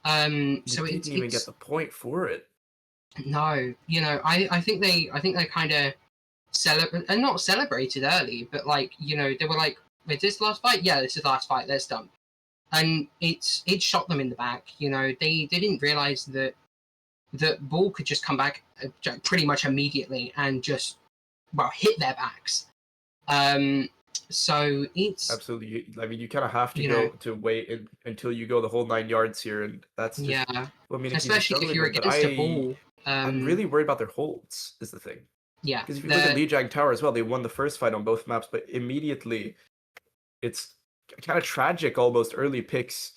So it didn't even get the point for it. No, you know, I think they kind of not celebrated early, but like, you know, they were like, "Is this the last fight? Yeah, this is the last fight. Let's dump." And it shot them in the back. You know, they didn't realize that Ball could just come back pretty much immediately and just hit their backs. So it's absolutely. I mean, you kind of have to wait until you go the whole 9 yards here, and that's just, well, I mean, especially if you're against a Ball. I'm really worried about their holds. Is the thing. Yeah, because if you look at Lijiang Tower as well, they won the first fight on both maps, but immediately it's kind of tragic, almost early picks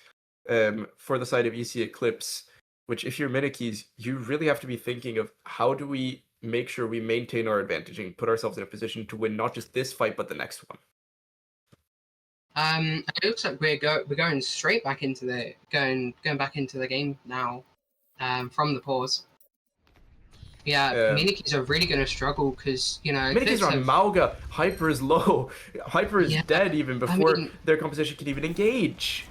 for the side of EC Eclipse. Which, if you're MNKES, you really have to be thinking of how do we make sure we maintain our advantage and put ourselves in a position to win not just this fight but the next one. It looks like we're going straight back into the going back into the game now, from the pause. Yeah, MNKES are really going to struggle because, you know, MNKES are on Mauga. Hyper is low. Hyper is dead even before their composition can even engage.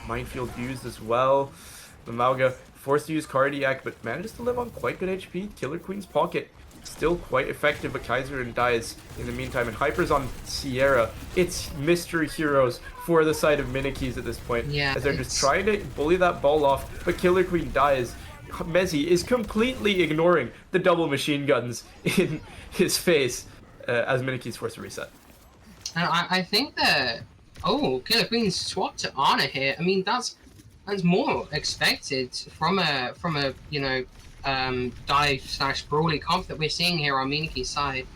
Minefield used as well. The Mauga forced to use Cardiac, but manages to live on quite good HP. Killer Queen's Pocket still quite effective, but Kizarin dies in the meantime, and Hyper's on Sierra. It's mystery heroes for the side of MNKES at this point, as they're just trying to bully that ball off, but Killer Queen dies. Mezzi is completely ignoring the double machine guns in his face as MNKES forced to reset. I think that... Oh, Killer Queen swapped to Ana here. I mean, that's that's more expected from a dive/brawly comp that we're seeing here on MNKES' side.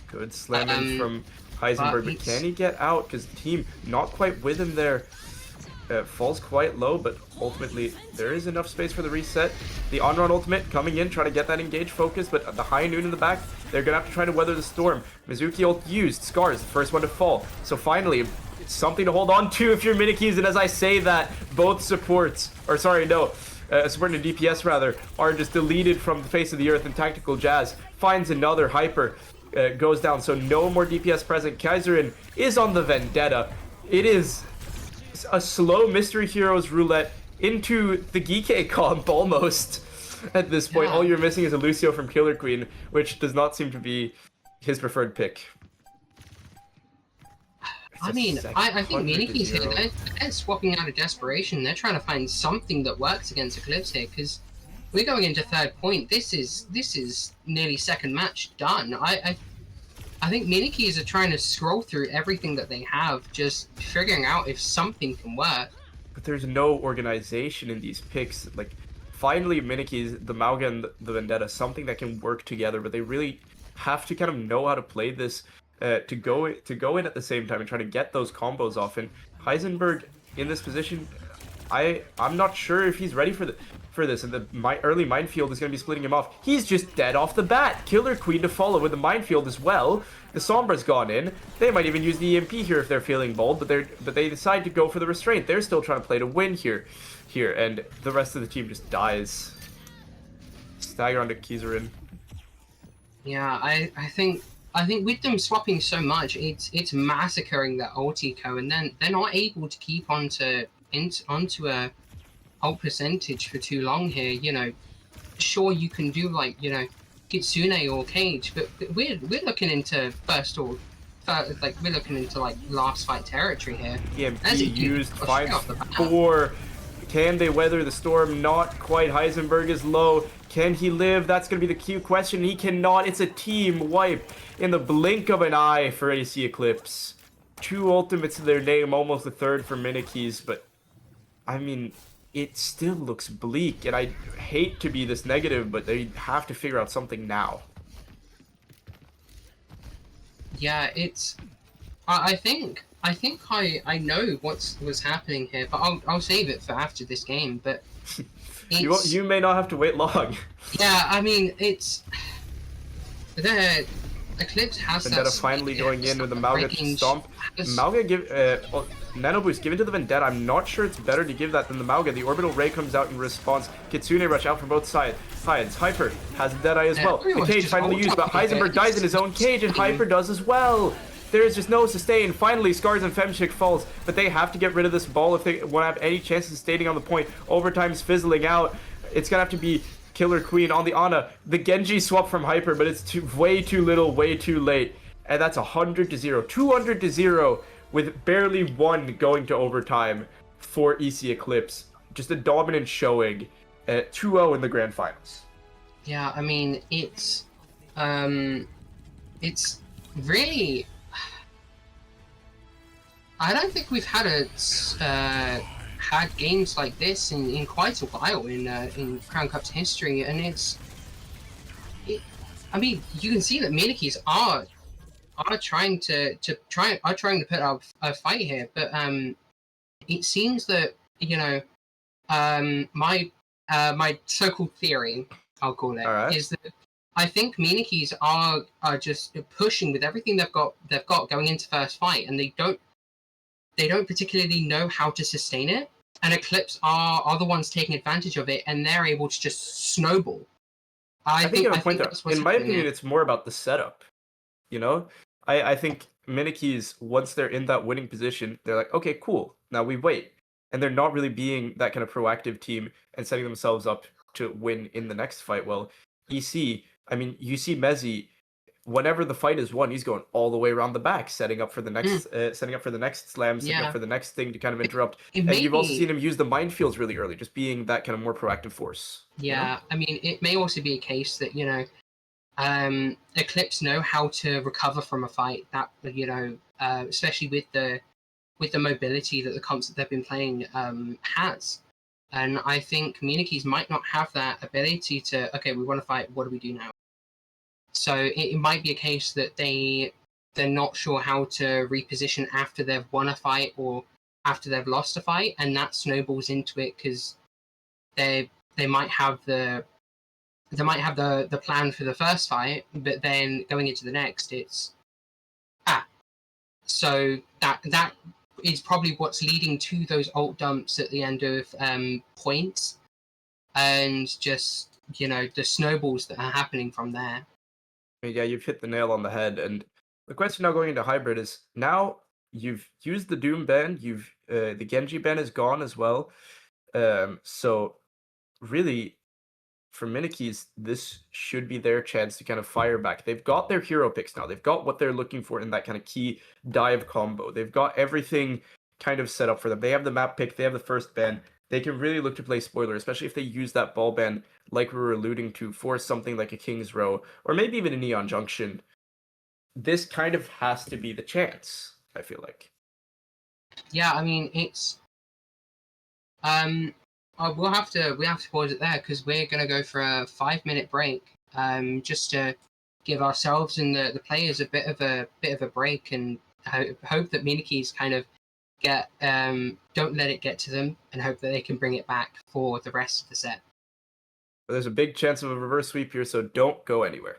Good slam in from But Heisenberg, but can he get out? Because the team not quite with him there. Falls quite low, but ultimately there is enough space for the reset. The on-run ultimate coming in, trying to get that engage focus, but the high noon in the back, they're going to have to try to weather the storm. Mizuki ult used, Scar is the first one to fall. So finally, it's something to hold on to if you're MNKES, and as I say that, both supports, or sorry, no, support and DPS rather, are just deleted from the face of the earth, and Tactical Jazz finds another Hyper, goes down, so no more DPS present. Kaiserin is on the vendetta. It is a slow Mystery Heroes roulette into the Geek comp almost at this point. Yeah. All you're missing is a Lucio from Killer Queen, which does not seem to be his preferred pick. I mean, I think MNKES here, they're swapping out of desperation. They're trying to find something that works against Eclipse here, because we're going into third point. This is nearly second match done. I think MNKES are trying to scroll through everything that they have, just figuring out if something can work. But there's no organization in these picks. Like, finally, MNKES, the Mauga and the Vendetta, something that can work together, but they really have to kind of know how to play this to go in at the same time and try to get those combos off. And Heisenberg in this position, I'm not sure if he's ready for this, and the early minefield is going to be splitting him off. He's just dead off the bat. Killer Queen to follow with the minefield as well. The Sombra's gone in. They might even use the EMP here if they're feeling bold, but they decide to go for the restraint. They're still trying to play to win here, and the rest of the team just dies. Stagger onto Kaiserin. Yeah, I think with them swapping so much, it's massacring that ult eco, and then they're not able to keep onto a ult percentage for too long here. You know, sure you can do like, you know, Kitsune or Cage, but we're looking into we're looking into like last fight territory here. EMP used, finds 4. Can they weather the storm? Not quite. Heisenberg is low. Can he live? That's going to be the key question. He cannot. It's a team wipe in the blink of an eye for AC Eclipse. 2 ultimates to their name, almost a third for MNKES, but I mean, it still looks bleak, and I hate to be this negative, but they have to figure out something now. Yeah, it's. I think I know what's happening here, but I'll save it for after this game. But you may not have to wait long. Yeah, I mean, it's the Eclipse has Vendetta finally going in with the Mauga stomp. Mauga give Nano Boost given to the Vendetta. I'm not sure it's better to give that than the Mauga. The Orbital Ray comes out in response. Kitsune rush out from both sides. Hyper has Deadeye as well. The cage finally used, but Heisenberg dies in his own cage, and Hyper does as well. There is just no sustain. Finally, Scars and Femchick falls, but they have to get rid of this ball if they want to have any chances of staying on the point. Overtime's fizzling out. It's gonna have to be Killer Queen on the Ana. The Genji swap from Hyper, but it's way too little, way too late. And that's 100-0. 200-0 with barely 1 going to overtime for EC Eclipse. Just a dominant showing at 2-0 in the grand finals. Yeah, I mean, it's really. I don't think we've had had games like this in quite a while in Crown Cup's history, and I mean, you can see that MNKES are trying to put up a fight here, but it seems that, you know, my so-called theory, I'll call it, Right, is that I think MNKES are just pushing with everything they've got going into first fight, and they don't particularly know how to sustain it. And Eclipse are the ones taking advantage of it, and they're able to just snowball. I think that's what's in my opinion, here. it's more about the setup. You know, I think MNKES, once they're in that winning position, they're like, okay, cool. Now we wait, and they're not really being that kind of proactive team and setting themselves up to win in the next fight. Well, EC, I mean, you see Mezzi. Whenever the fight is won, he's going all the way around the back, setting up for the next, setting up for the next slam, setting up for the next thing to kind of interrupt. And you've also seen him use the minefields really early, just being that kind of more proactive force. Yeah, you know? I mean, it may also be a case that, you know, Eclipse know how to recover from a fight. That, you know, especially with the mobility that the comps that they've been playing has. And I think MNKES might not have that ability to, okay, we want to fight, what do we do now? So it might be a case that they're not sure how to reposition after they've won a fight or after they've lost a fight, and that snowballs into it because they might have the plan for the first fight, but then going into the next, it's so that is probably what's leading to those alt dumps at the end of points, and just the snowballs that are happening from there. Yeah, you've hit the nail on the head. And the question now going into hybrid is, now you've used the Doom ban, the Genji ban is gone as well. So really, for MNKES, this should be their chance to kind of fire back. They've got their hero picks now. They've got what they're looking for in that kind of key dive combo. They've got everything kind of set up for them. They have the map pick. They have the first ban. They can really look to play spoiler, especially if they use that ball ban like we were alluding to for something like a King's Row or maybe even a Neon Junction. This kind of has to be the chance, I feel like. Yeah, I mean it's we have to pause it there because we're gonna go for a 5-minute break, just to give ourselves and the players a bit of a break, and hope that MNKES kind of get don't let it get to them, and hope that they can bring it back for the rest of the set. But there's a big chance of a reverse sweep here, so don't go anywhere.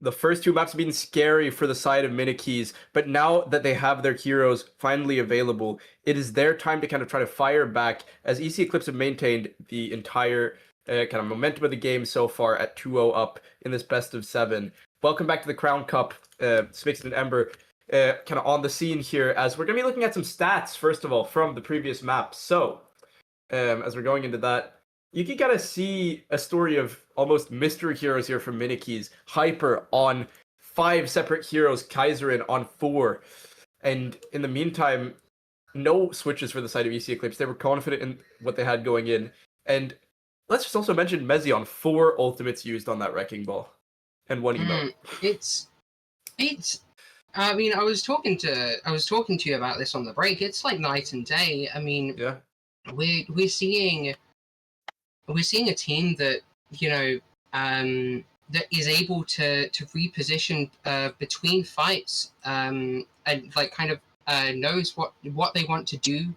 the first two maps have been scary for the side of MNKES, but now that they have their heroes finally available, it is their time to kind of try to fire back, as EC Eclipse have maintained the entire kind of momentum of the game so far at 2-0 up in this best of 7. Welcome back to the Crown Cup. Spix and Ember kind of on the scene here, as we're going to be looking at some stats, first of all, from the previous map. So, as we're going into that, you can kind of see a story of almost mystery heroes here from MNKES. Hyper on 5 separate heroes, Kaiserin on 4. And in the meantime, no switches for the side of EC Eclipse. They were confident in what they had going in. And let's just also mention Mezzi on 4 ultimates used on that Wrecking Ball. And 1 emote. It's I mean, I was talking to you about this on the break. It's like night and day. I mean, Yeah. We're seeing a team that, you know, that is able to reposition between fights, and like kind of knows what they want to do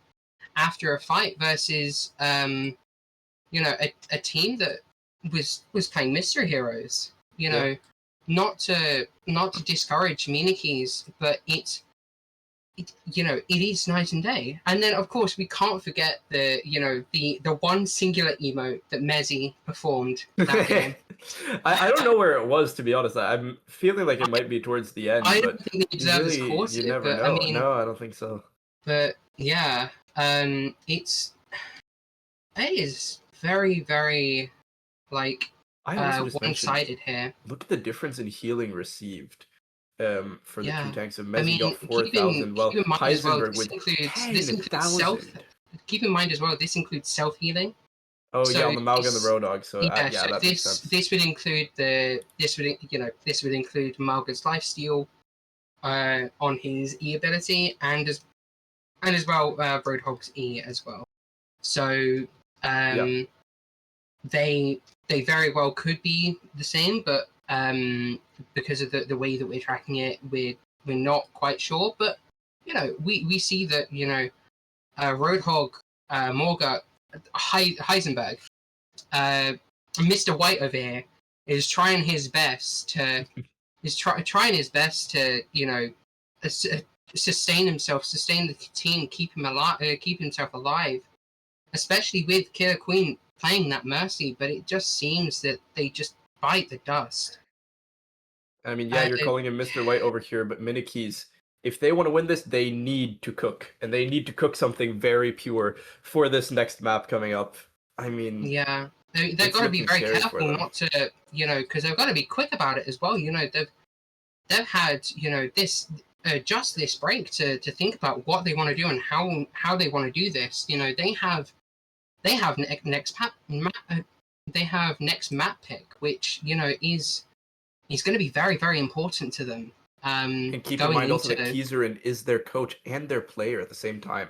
after a fight, versus you know, a team that was playing mystery heroes. You know, not to discourage MNKES, but it, you know, it is night and day. And then of course we can't forget the, you know, the one singular emote that Mezzi performed that game. I don't know where it was, to be honest. I'm feeling like it might be towards the end. I but don't think they deserve his course, you never know. I mean, no, I don't think so. But yeah, it is very, very like one-sided here. Look at the difference in healing received. For the two tanks of Mezzi, I mean, got 4,000. Well, Heisenberg with 10,000. Keep in mind as well, this includes self-healing. Oh so yeah, on the Malga and the Road Dog. So yeah, so that makes sense. This would include this would include Malga's lifesteal on his E ability, and as well Roadhog's E as well. So they very well could be the same, but because of the way that we're tracking it, we're not quite sure. But you know, we see that, you know, Roadhog, Morga, Heisenberg, Mr. White over here is trying his best to you know, sustain himself, sustain the team, keep him alive, keep himself alive, especially with Killer Queen playing that Mercy. But it just seems that they just bite the dust. I mean, yeah, you're calling him Mr. White over here, but MNKES, if they want to win this, they need to cook, and they need to cook something very pure for this next map coming up. I mean, yeah, they've got to be very careful not to, you know, because they've got to be quick about it as well. You know, they've had, you know, this just this break to think about what they want to do and how they want to do this. You know, they have next map pick, which, you know, is going to be very, very important to them. And keep in mind also that Kaiserin is their coach and their player at the same time.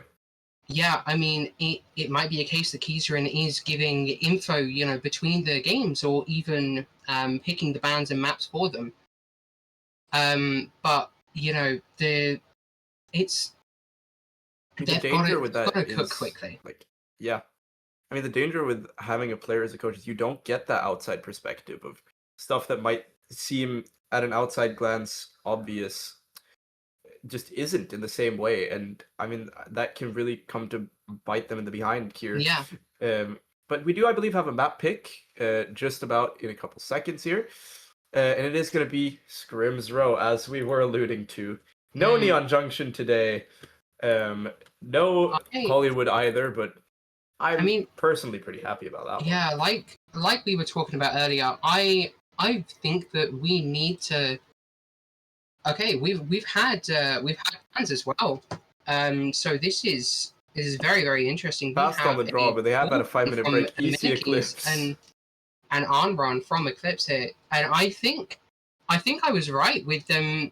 Yeah, I mean, it might be a case that Kaiserin is giving info, you know, between the games, or even picking the bands and maps for them. But you know, the danger with that is cook quickly. Like, yeah, I mean, the danger with having a player as a coach is you don't get that outside perspective of stuff that might seem at an outside glance obvious, just isn't in the same way. And I mean, that can really come to bite them in the behind here. Yeah. But we do, I believe, have a map pick just about in a couple seconds here. And it is going to be Scrim's Row, as we were alluding to. No Neon Junction today. No Hollywood either, but I mean, personally pretty happy about that one. Yeah, like we were talking about earlier, I think that we need to. Okay, we've had fans as well. So this is very, very interesting. Fast on the draw, but they have had a 5-minute break. EC Eclipse and Arnron from Eclipse here, and I think I was right with them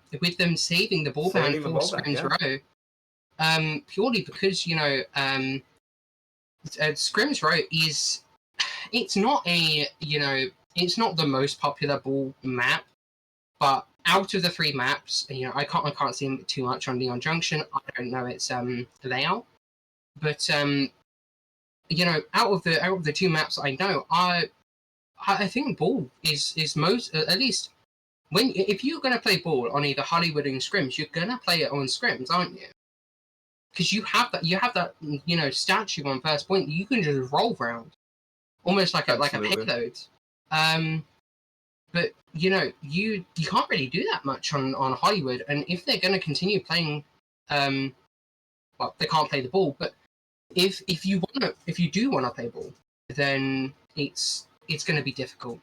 saving the ball ban for Scrim's Row. Purely because, you know, Scrim's Row is, it's not a, you know, it's not the most popular ball map, but out of the 3 maps, you know, I can't see too much on Neon Junction. I don't know its layout, but you know, out of the 2 maps I know, I think ball is most, at least if you're gonna play ball on either Hollywood and scrims, you're gonna play it on scrims, aren't you? Because you have that statue on first point. You can just roll around, almost like a payload. But you can't really do that much on Hollywood, and if they're going to continue playing, well, they can't play the ball. But if you do want to play ball, then it's going to be difficult.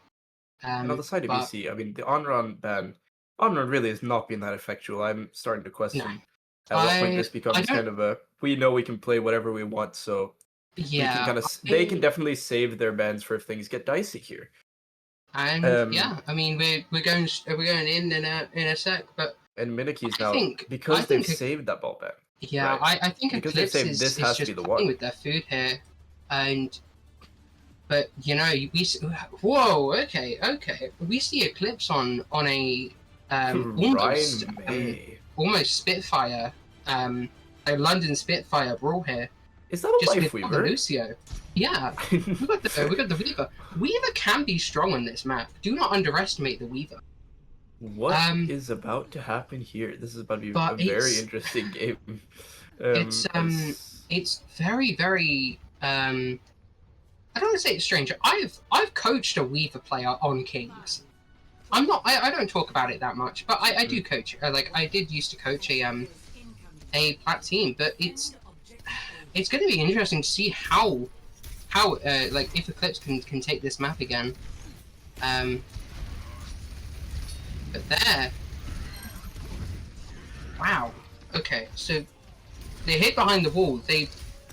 And on the side of EC, I mean, the on-run ban, on-run really has not been that effectual. I'm starting to question at what point this becomes kind of a, we know we can play whatever we want, so we can kind of, they can definitely save their bans for if things get dicey here. And I mean, we're going in a sec, but and MNKES now, because they've saved that ball ban. Yeah, right? I think Eclipse is just playing with their food here, but whoa, okay, we see Eclipse on a almost Spitfire, a London Spitfire brawl here. Is that a Life Weaver? Lucio. Yeah, we got the Weaver. Weaver can be strong on this map. Do not underestimate the Weaver. What is about to happen here? This is about to be a very interesting game. It's very, very. I don't want to say it's strange. I've coached a Weaver player on Kings. I'm not. I don't talk about it that much, but I do coach. I did used to coach a plat team, but it's going to be interesting to see how if Eclipse can take this map again. But there. Wow. Okay, so they hid behind the wall. They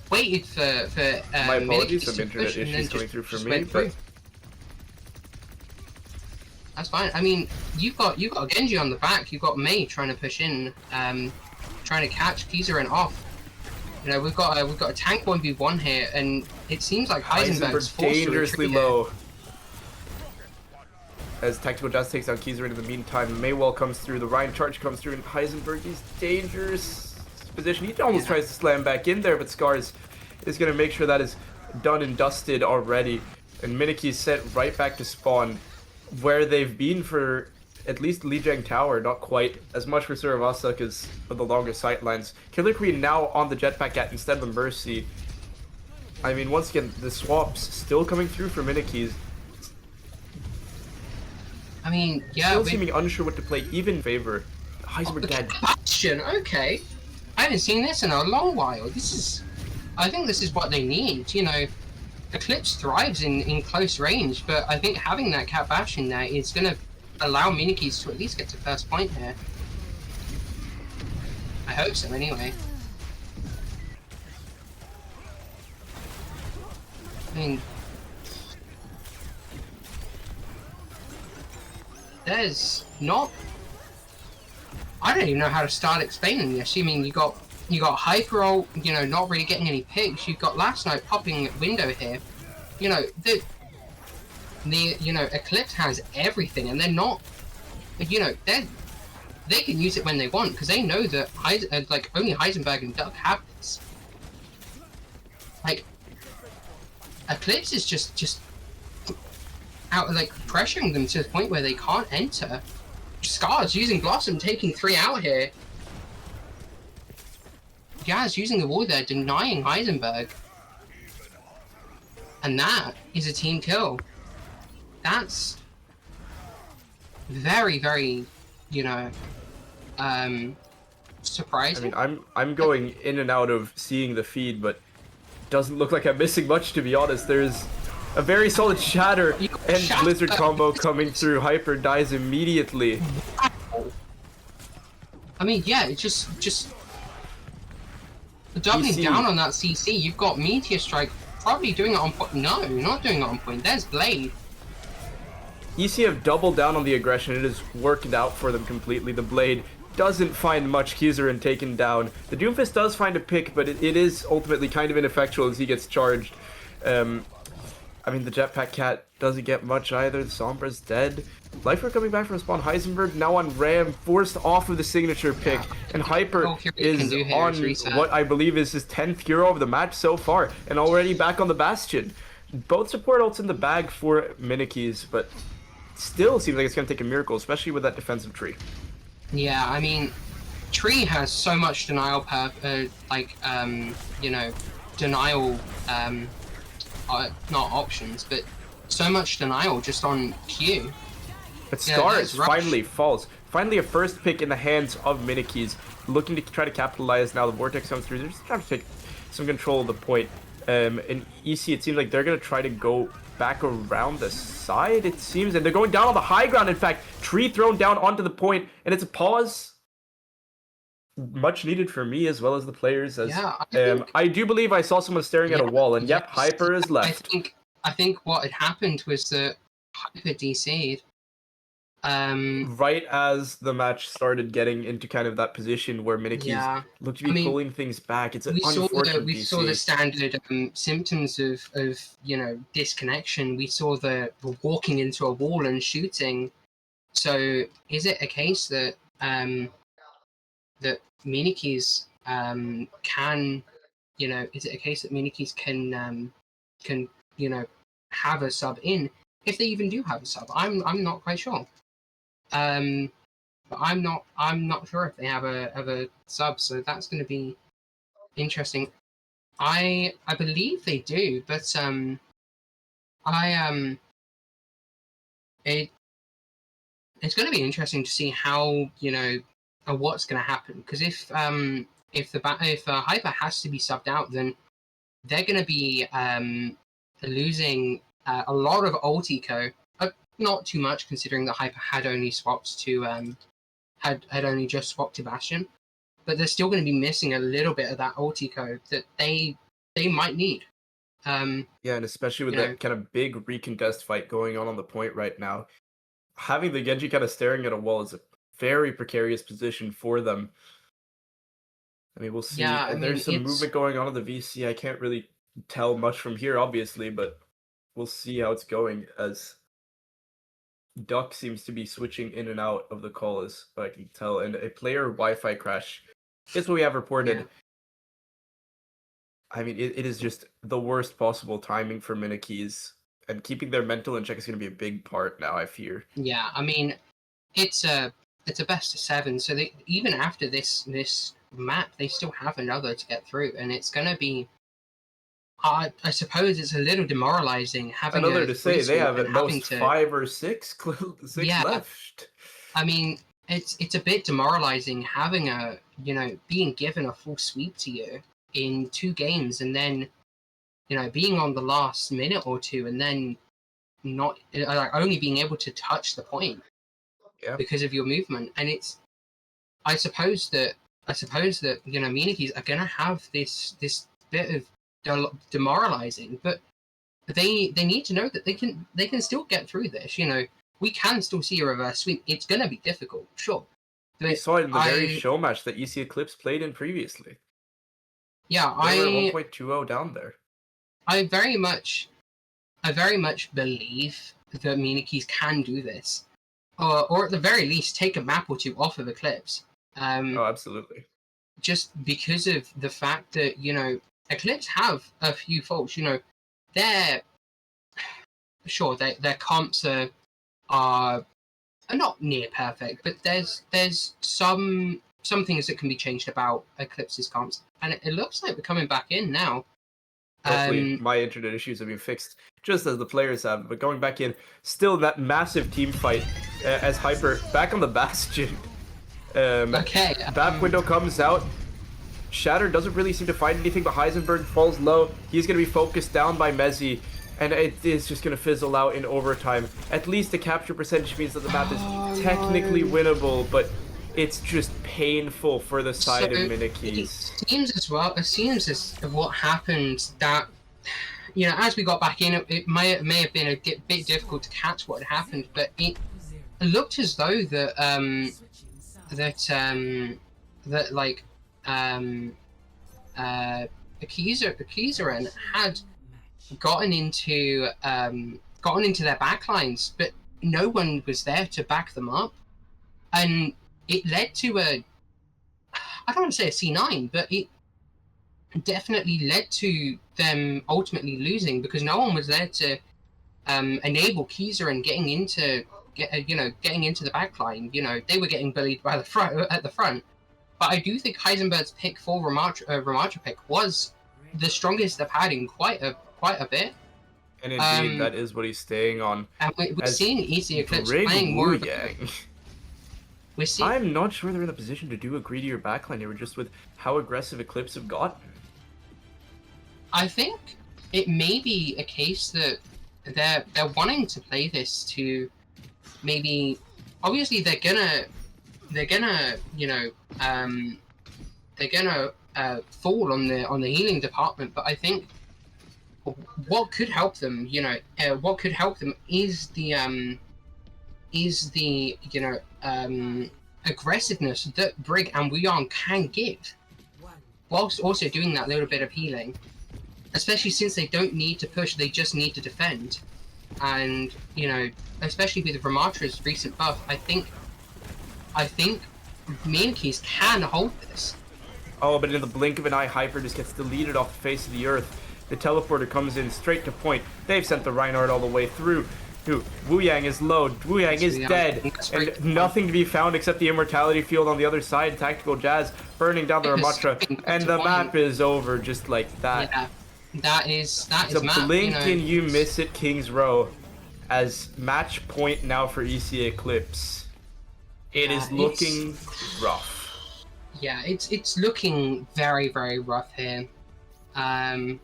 waited for my apologies, some internet issues coming through for me, but that's fine. I mean, you've got Genji on the back. You've got Mei trying to push in, trying to catch Kizarin off. We've got a tank 1v1 here, and it seems like Heisenberg's dangerously low. As Tactical Jazz takes down Kizarin in the meantime, Maywell comes through, the Ryan charge comes through, and Heisenberg is dangerous position. He almost tries to slam back in there, but Scars is going to make sure that is done and dusted already. And MNKES sent right back to spawn, where they've been for at least Lijiang Tower, not quite as much for Suravasa because of the longer sightlines. Killer Queen now on the jetpack at instead of a Mercy. I mean, once again, the swaps still coming through for MNKES. I mean, yeah. Still seeming unsure what to play, even in favor. Heisenberg dead. Bastion, okay. I haven't seen this in a long while. I think this is what they need. Eclipse thrives in close range, but I think having that Cat Bastion there is going to allow MNKES to at least get to first point here. I hope so, anyway. I mean, there's not. I don't even know how to start explaining this. I mean, you got Hyperol, not really getting any picks. You've got Last Night popping window here. The Eclipse has everything, and they're not. They can use it when they want because they know that only Heisenberg and Duck have this. Eclipse is just out pressuring them to the point where they can't enter. Scars using Blossom, taking 3 out here. Jazz using the wall there, denying Heisenberg. And that is a team kill. That's very, very, surprising. I mean, I'm going in and out of seeing the feed, but it doesn't look like I'm missing much, to be honest. There's a very solid Shatter and Blizzard combo coming through. Hyper dies immediately. I mean, yeah, it's just doubling down on that CC. You've got Meteor Strike probably doing it on point. No, not doing it on point. There's Blade. EC have doubled down on the aggression. It has worked out for them completely. The Blade doesn't find much. Kizarin taken down. The Doomfist does find a pick, but it is ultimately kind of ineffectual as he gets charged. I mean, the Jetpack Cat doesn't get much either. The Sombra's dead. Lifer coming back from spawn. Heisenberg now on Ram, forced off of the signature pick. And Hyper is on what I believe is his 10th hero of the match so far. And already back on the Bastion. Both support ults in the bag for MNKES, but still seems like it's going to take a miracle, especially with that defensive tree. Yeah, I mean, Tree has so much denial denial, not options, but so much denial just on Q. But Scar finally falls. Finally a first pick in the hands of MNKES, looking to try to capitalize now. The Vortex comes through. They're just trying to take some control of the point. And EC, it seems like they're going to try to go back around the side, it seems. And they're going down on the high ground, in fact. Tree thrown down onto the point, and it's a pause. Much needed for me as well as the players. As I do believe I saw someone staring at a wall, and yep, Hyper is left. I think what had happened was that Hyper DC'd. Right as the match started getting into kind of that position where MNKES looked to be pulling things back. It's an unfortunate we saw the standard symptoms of disconnection. We saw the walking into a wall and shooting. So is it a case that that MNKES can, is it a case that MNKES can have a sub in, if they even do have a sub? I'm not quite sure. But I'm not sure if they have a sub, so that's going to be interesting. I believe they do, but it's going to be interesting to see how what's going to happen, because if Hyper has to be subbed out, then they're going to be losing a lot of ult eco. Not too much, considering that Hyper had only swapped to had only just swapped to Bastion, but they're still going to be missing a little bit of that ult eco that they might need. Yeah, and especially with that kind of big recontest fight going on the point right now, having the Genji kind of staring at a wall is a very precarious position for them. I mean, we'll see. Yeah, there's some movement going on in the VC. I can't really tell much from here, obviously, but we'll see how it's going, as Duck seems to be switching in and out of the call, as I can tell, and a player Wi-Fi crash is what we have reported. Yeah. I mean, it is just the worst possible timing for MNKES, and keeping their mental in check is going to be a big part now, I fear. Yeah, I mean, it's a best of 7, so they, even after this map, they still have another to get through, and it's going to be, I suppose it's a little demoralizing having another to say they have at most 5 or 6 left. I mean, it's a bit demoralizing having being given a full sweep to you in 2 games, and then being on the last minute or 2, and then not only being able to touch the point because of your movement. And it's I suppose that MNKES are gonna have this bit of demoralizing, but they need to know that they can still get through this. We can still see a reverse sweep. It's gonna be difficult, sure. We saw it in the very show match that EC Eclipse played in previously. Yeah, they were 1.20 down there. I very much believe that MNKES can do this, or at the very least take a map or 2 off of Eclipse. Oh, absolutely. Just because of the fact that Eclipse have a few faults. They're sure their comps are not near perfect, but there's some things that can be changed about Eclipse's comps, and it looks like we're coming back in now. Hopefully my internet issues have been fixed, just as the players have. But going back in, still that massive team fight as Hyper back on the Bastion. Okay. Bat window comes out. Shatter doesn't really seem to find anything, but Heisenberg falls low. He's going to be focused down by Mezzi, and it is just going to fizzle out in overtime. At least the capture percentage means that the map is technically winnable, but it's just painful for the side of MNKES. It seems as what happened that, as we got back in, it may have been a bit difficult to catch what had happened, but it looked as though Akizaran had gotten into their backlines, but no one was there to back them up, and it led to I don't want to say a C9, but it definitely led to them ultimately losing, because no one was there to enable Kizaran getting getting into the back line. They were getting bullied by at the front. But I do think Heisenberg's pick for Ramatra pick was the strongest they've had in quite a bit. And indeed, that is what he's staying on. And we're seeing EC Eclipse playing more of a... I'm not sure they're in a position to do a greedier backline here, just with how aggressive Eclipse have gotten. I think it may be a case that they're wanting to play this to maybe... Obviously, they're gonna fall on the healing department, but I think what could help them, is the aggressiveness that Brig and Wuyong can give, whilst also doing that little bit of healing. Especially since they don't need to push, they just need to defend. And especially with Ramatra's recent buff, I think MNKES can hold this. Oh, but in the blink of an eye, Hyper just gets deleted off the face of the earth. The teleporter comes in straight to point. They've sent the Reinhardt all the way through. Wuyang is low. Wuyang is dead. And nothing to be found except the immortality field on the other side. Tactical Jazz burning down the Ramatra. And the map is over just like that. Yeah, that is it's a blink and you miss it, King's Row. As match point now for EC Eclipse. It is looking rough. Yeah, it's looking very, very rough here. I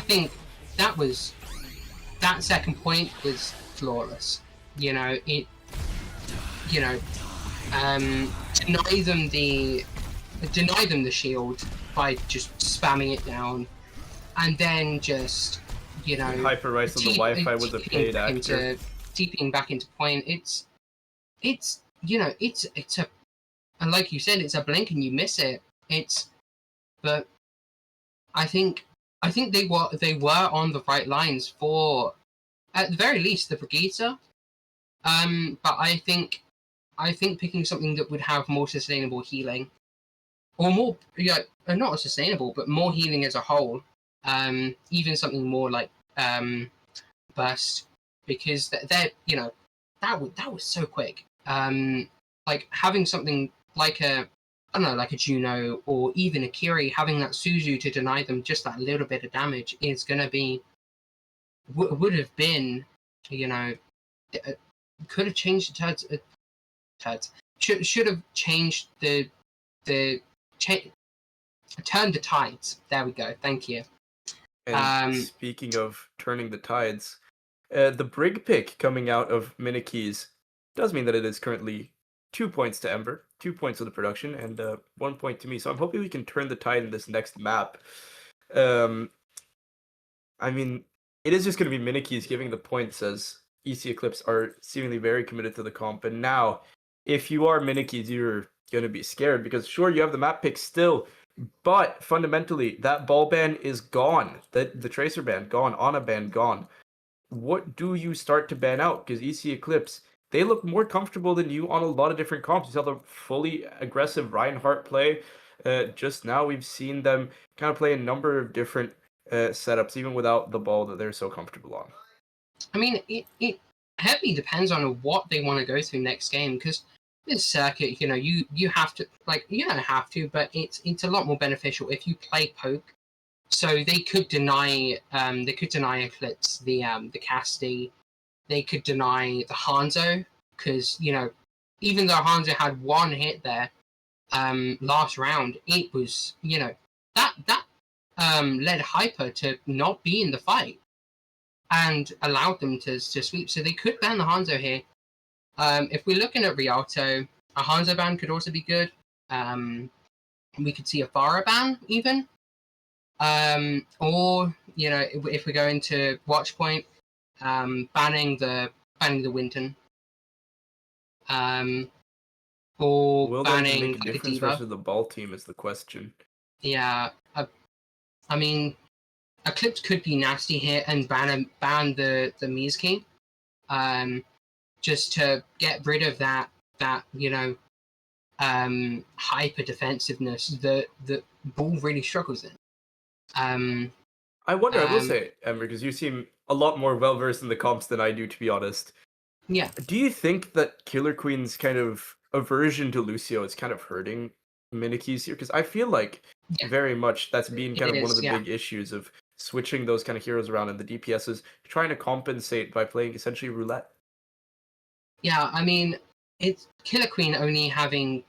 think that second point was flawless. Deny them the shield by just spamming it down, and then just Hyper Rice on the Wi-Fi was a paid actor. TPing back into point. And like you said, it's a blink and you miss it. But I think they were on the right lines for, at the very least, the Brigitte. But I think picking something that would have more sustainable healing, or more, not sustainable, but more healing as a whole. Even something more like burst, because that was so quick. Like having something like a Juno or even a Kiri, having that Suzu to deny them just that little bit of damage is gonna be would have been, could have changed the turds. Should have changed turned the tides. There we go. Thank you. And speaking of turning the tides, the Brig pick coming out of MNKES does mean that it is currently 2 points to Ember, 2 points of the production, and 1 point to me. So I'm hoping we can turn the tide in this next map. I mean, it is just going to be MNKES giving the points as EC Eclipse are seemingly very committed to the comp. And now, if you are MNKES, you're going to be scared because sure, you have the map pick still, but fundamentally, that ball ban is gone. The tracer ban gone, Ana ban gone. What do you start to ban out? Because EC Eclipse, they look more comfortable than you on a lot of different comps. You saw the fully aggressive Reinhardt play. Just now, we've seen them kind of play a number of different setups, even without the ball that they're so comfortable on. I mean, it heavily depends on what they want to go through next game, because this circuit, you have to, you don't have to, but it's a lot more beneficial if you play poke. So they could deny Eclipse the Cassidy. They could deny the Hanzo, because even though Hanzo had one hit there last round, it was that led Hyper to not be in the fight and allowed them to sweep. So they could ban the Hanzo here. If we're looking at Rialto, a Hanzo ban could also be good. We could see a Pharah ban even. Or if we go into Watchpoint, banning the Winton. Or will banning make a difference versus the ball team is the question. Yeah, I mean, Eclipse could be nasty here and ban the MNKES King. Just to get rid of that hyper defensiveness that Bull really struggles in. I wonder, I will say, Ember, because you seem a lot more well versed in the comps than I do, to be honest. Yeah. Do you think that Killer Queen's kind of aversion to Lucio is kind of hurting MNKES here? Because I feel like Yeah. very much that's been kind It of one of is, the yeah. big issues of switching those kind of heroes around, and the DPS is trying to compensate by playing essentially roulette. Yeah, I mean, it's Killer Queen only having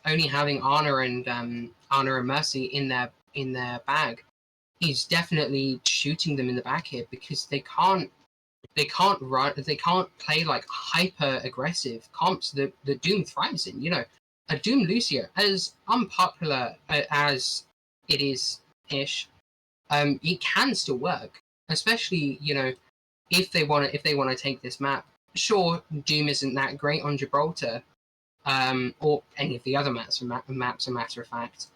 Honor and Mercy in their bag is definitely shooting them in the back here because they can't play like hyper aggressive comps that Doom thrives in. You know, a Doom Lucio, as unpopular as it is ish, it can still work, especially if they want to take this map. Sure, Doom isn't that great on Gibraltar, or any of the other maps. A matter of fact.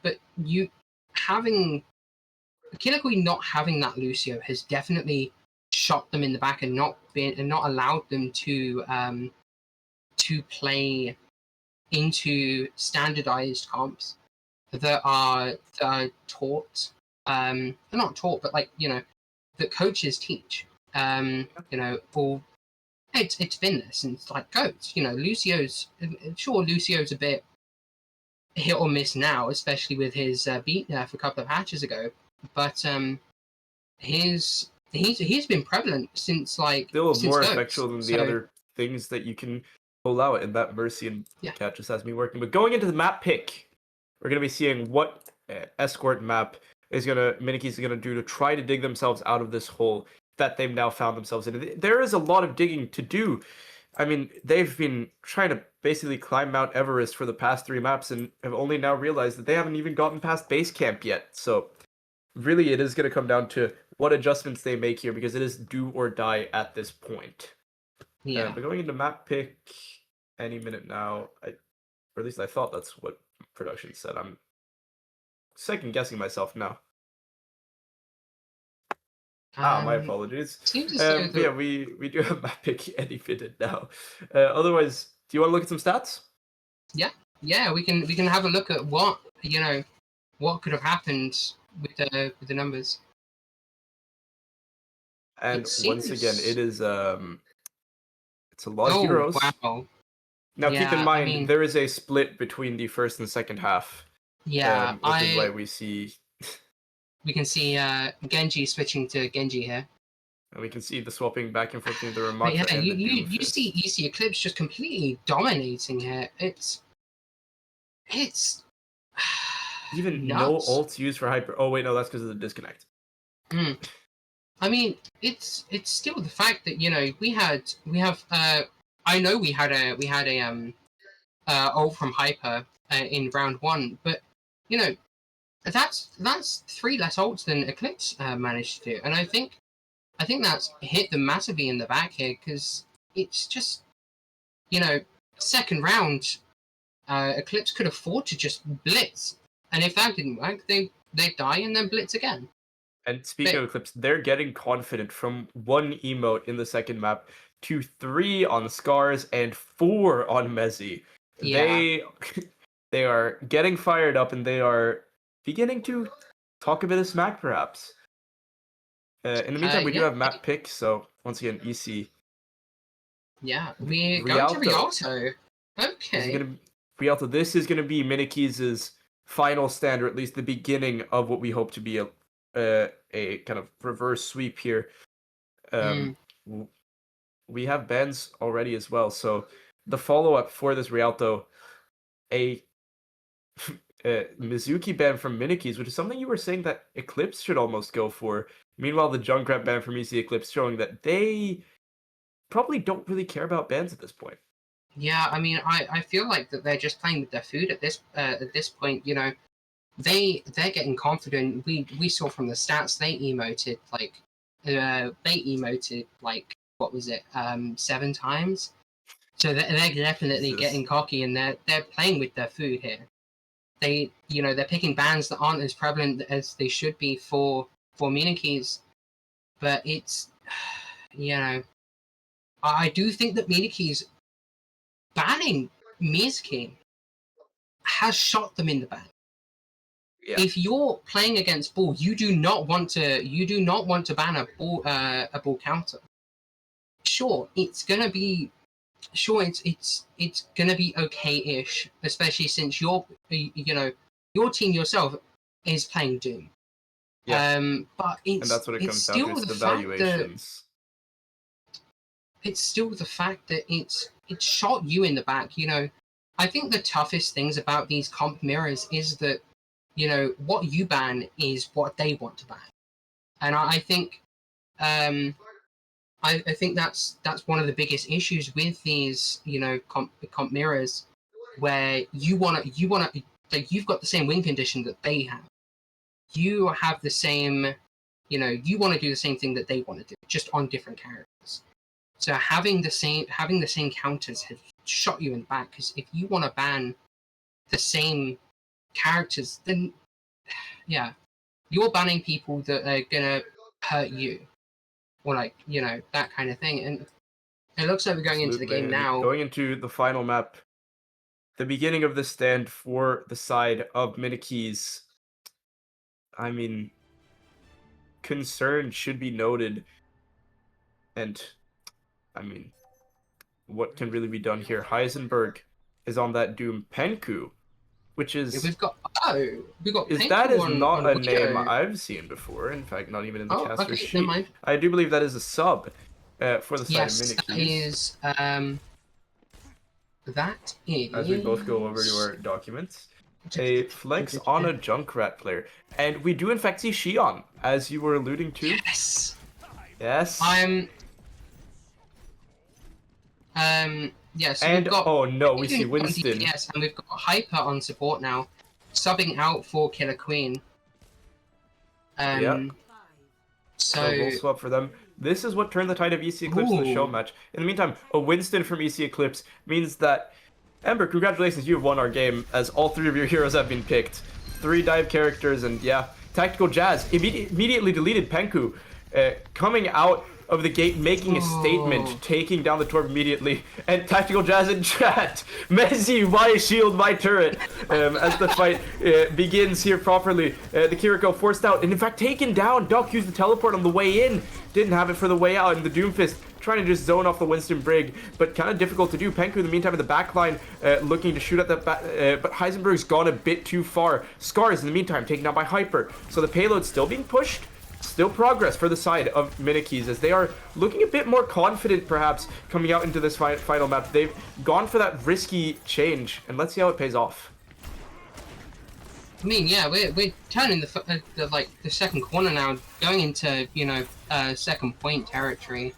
But you having Killer Queen not having that Lucio has definitely shot them in the back and not allowed them to play into standardized comps that are taught, not taught, but like that coaches teach. Or it's been there since like goats. Lucio's a bit hit or miss now, especially with his beat nerf a couple of hatches ago. But he's been prevalent since Still since more goats. effectual than the So other things that you can pull out, and that Mercy and yeah, Cat just has me working. But going into the map pick, we're going to be seeing what escort map MNKES is going to do to try to dig themselves out of this hole that they've now found themselves in. There is a lot of digging to do. I mean, they've been trying to basically climb Mount Everest for the past 3 maps and have only now realized that they haven't even gotten past base camp yet. So really, it is going to come down to what adjustments they make here, because it is do or die at this point. yeah. But going into map pick any minute now, or at least I thought that's what production said. I'm second guessing myself now. My apologies. Seems as though But yeah, we do have map pick any minute now. Otherwise, do you want to look at some stats? yeah, we can have a look at what could have happened with the numbers. And It once again, seems. it is it's a lot of Oh heroes. wow. Now keep in Yeah, I mind mean, there is a split between the first and second half, yeah, which is why we see we can see Genji switching to Genji here. and we can see the swapping back and forth between the But yeah, Ramatra and the you see Eclipse just completely dominating here. It's even no nuts. ults used for hyper. Oh wait, no, that's because of the disconnect. Mm. I mean, it's still the fact that we have I know we had a ult from Hyper in round 1, but that's 3 less ults than Eclipse managed to do, and I think that's hit them massively in the back here because it's just second round Eclipse could afford to just blitz, and if that didn't work, they die and then blitz again. And speaking But of Eclipse, they're getting confident from 1 emote in the second map to 3 on Scars and 4 on Mezzi. yeah, They they are getting fired up, and they are beginning to talk a bit of smack, perhaps. In the meantime, we do yeah, have map picks, so once again, EC. yeah. We're going to Rialto. Rialto. Is Okay. gonna Rialto. This is gonna be MNKES' final stand, or at least the beginning of what we hope to be a kind of reverse sweep here. Mm. We have bans already as well, so the follow up for this Rialto, a Mizuki ban from MNKES, which is something you were saying that Eclipse should almost go for. Meanwhile, the Junkrat ban from EC Eclipse showing that they probably don't really care about bans at this point. Yeah, I mean, I feel like that they're just playing with their food at this point. They're getting confident. We saw from the stats they emoted like what was it 7 times. So they're definitely Jesus. getting cocky and they're playing with their food here. They're picking bands that aren't as prevalent as they should be for MNKES, but it's I do think that MNKES banning Mizuki has shot them in the back. Yeah. If you're playing against ball, you do not want to ban a ball counter. Sure, it's gonna be okay-ish, especially since your team yourself is playing Doom. Yeah. But And that's what it comes down to. It's the valuations. It's still the fact that it shot you in the back. I think the toughest things about these comp mirrors is that what you ban is what they want to ban, and I think I think that's one of the biggest issues with these comp mirrors, where you wanna like, you've got the same win condition that they have. You have the same, you want to do the same thing that they want to do, just on different characters. So having the same counters has shot you in the back, because if you want to ban the same characters, then yeah, you're banning people that are gonna hurt you, or that kind of thing. And it looks like we're going into the game now. Going into the final map, the beginning of the stand for the side of MNKES. I mean, concern should be noted, and I mean, what can really be done here? Heisenberg is on that Doom. Penku, which is we've got Penku that is not a video. name I've seen before. In fact, not even in the caster sheet. Never mind. I do believe that is a sub for the side of MNKES. That is. As we both go over to our documents, a flex on a Junkrat player, and we do in fact see Shion, as you were alluding to. Yes. Yes. Yes. And oh no, we see Winston. Yes, and we've got Hyper on support now, subbing out for Killer Queen. Yep. So we'll swap for them. This is what turned the tide of EC Eclipse in the show match. In the meantime, a Winston from EC Eclipse means that Ember, congratulations, you have won our game, as all 3 of your heroes have been picked. 3 dive characters, and yeah, Tactical Jazz immediately deleted Penku, coming out of the gate, making a statement, taking down the Torb immediately, and Tactical Jazz in chat, Messi, my shield, my turret, as the fight begins here properly. The Kiriko forced out, and in fact taken down. Doc used the teleport on the way in, didn't have it for the way out, and the Doomfist trying to just zone off the Winston Brig, but kind of difficult to do. Penku, in the meantime, in the backline, looking to shoot at that but Heisenberg's gone a bit too far. Scars, in the meantime, taken down by Hyper, so the payload's still being pushed. Still progress for the side of MNKES, as they are looking a bit more confident, perhaps, coming out into this final map. They've gone for that risky change, and let's see how it pays off. I mean, yeah, we're turning the second corner now, going into second point territory,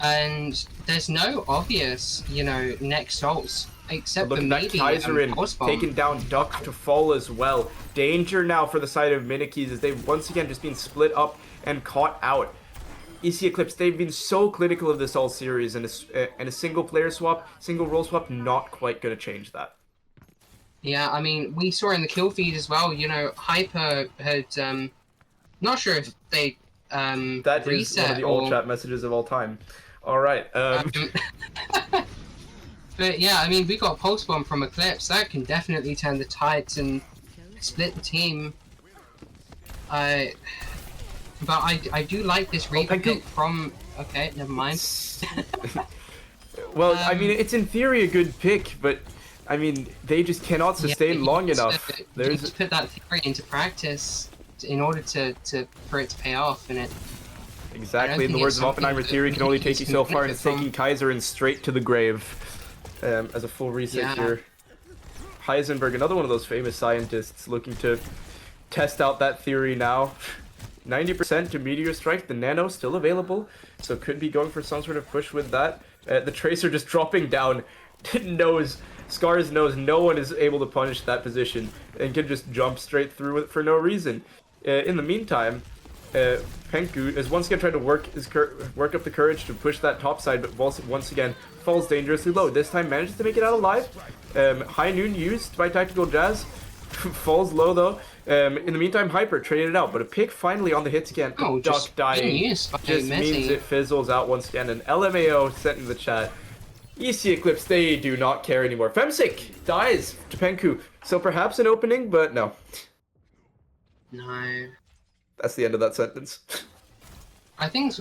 and there's no obvious next ults. Except for maybe Kaiserin taking down Duck to fall as well. Danger now for the side of MNKES, as they've once again just been split up and caught out. EC Eclipse, they've been so clinical of this all series, and a single player swap, single role swap, not quite going to change that. Yeah, I mean, we saw in the kill feed as well, Hyper had, not sure if they that is one of the old chat messages of all time. Alright, But yeah, I mean, we got Pulse Bomb from Eclipse. That can definitely turn the tides and split the team. But I do like this Reaper pick from... Okay, never mind. Well, I mean, it's in theory a good pick, but I mean, they just cannot sustain long enough. You need to put that theory into practice in order for it to pay off, and it... Exactly, in the words of Oppenheimer, theory can only take you so far, and it's taking Kaiserin straight to the grave. As a full reset here. Heisenberg, another one of those famous scientists, looking to test out that theory now. 90% to Meteor Strike, the Nano still available, so could be going for some sort of push with that. The Tracer just dropping down, Scars knows no one is able to punish that position, and can just jump straight through it for no reason. In the meantime, Penku is once again trying to work up the courage to push that top side, but once again falls dangerously low. This time manages to make it out alive. High Noon used by Tactical Jazz. Falls low though. In the meantime, Hyper traded it out, but a pick finally on the hit scan. Oh, Duck dying just means it fizzles out once again. And LMAO sent in the chat, EC Eclipse, they do not care anymore. Femsick dies to Penku, so perhaps an opening, but no. No. That's the end of that sentence. I think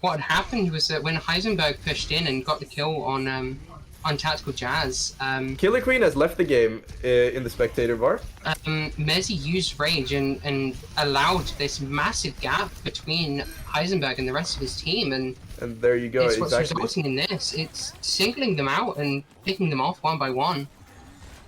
what happened was that when Heisenberg pushed in and got the kill on Tactical Jazz, Killer Queen has left the game in the spectator bar. Mezzi used Rage and allowed this massive gap between Heisenberg and the rest of his team, and there you go. it's what's Exactly. resulting in this. It's singling them out and picking them off one by one.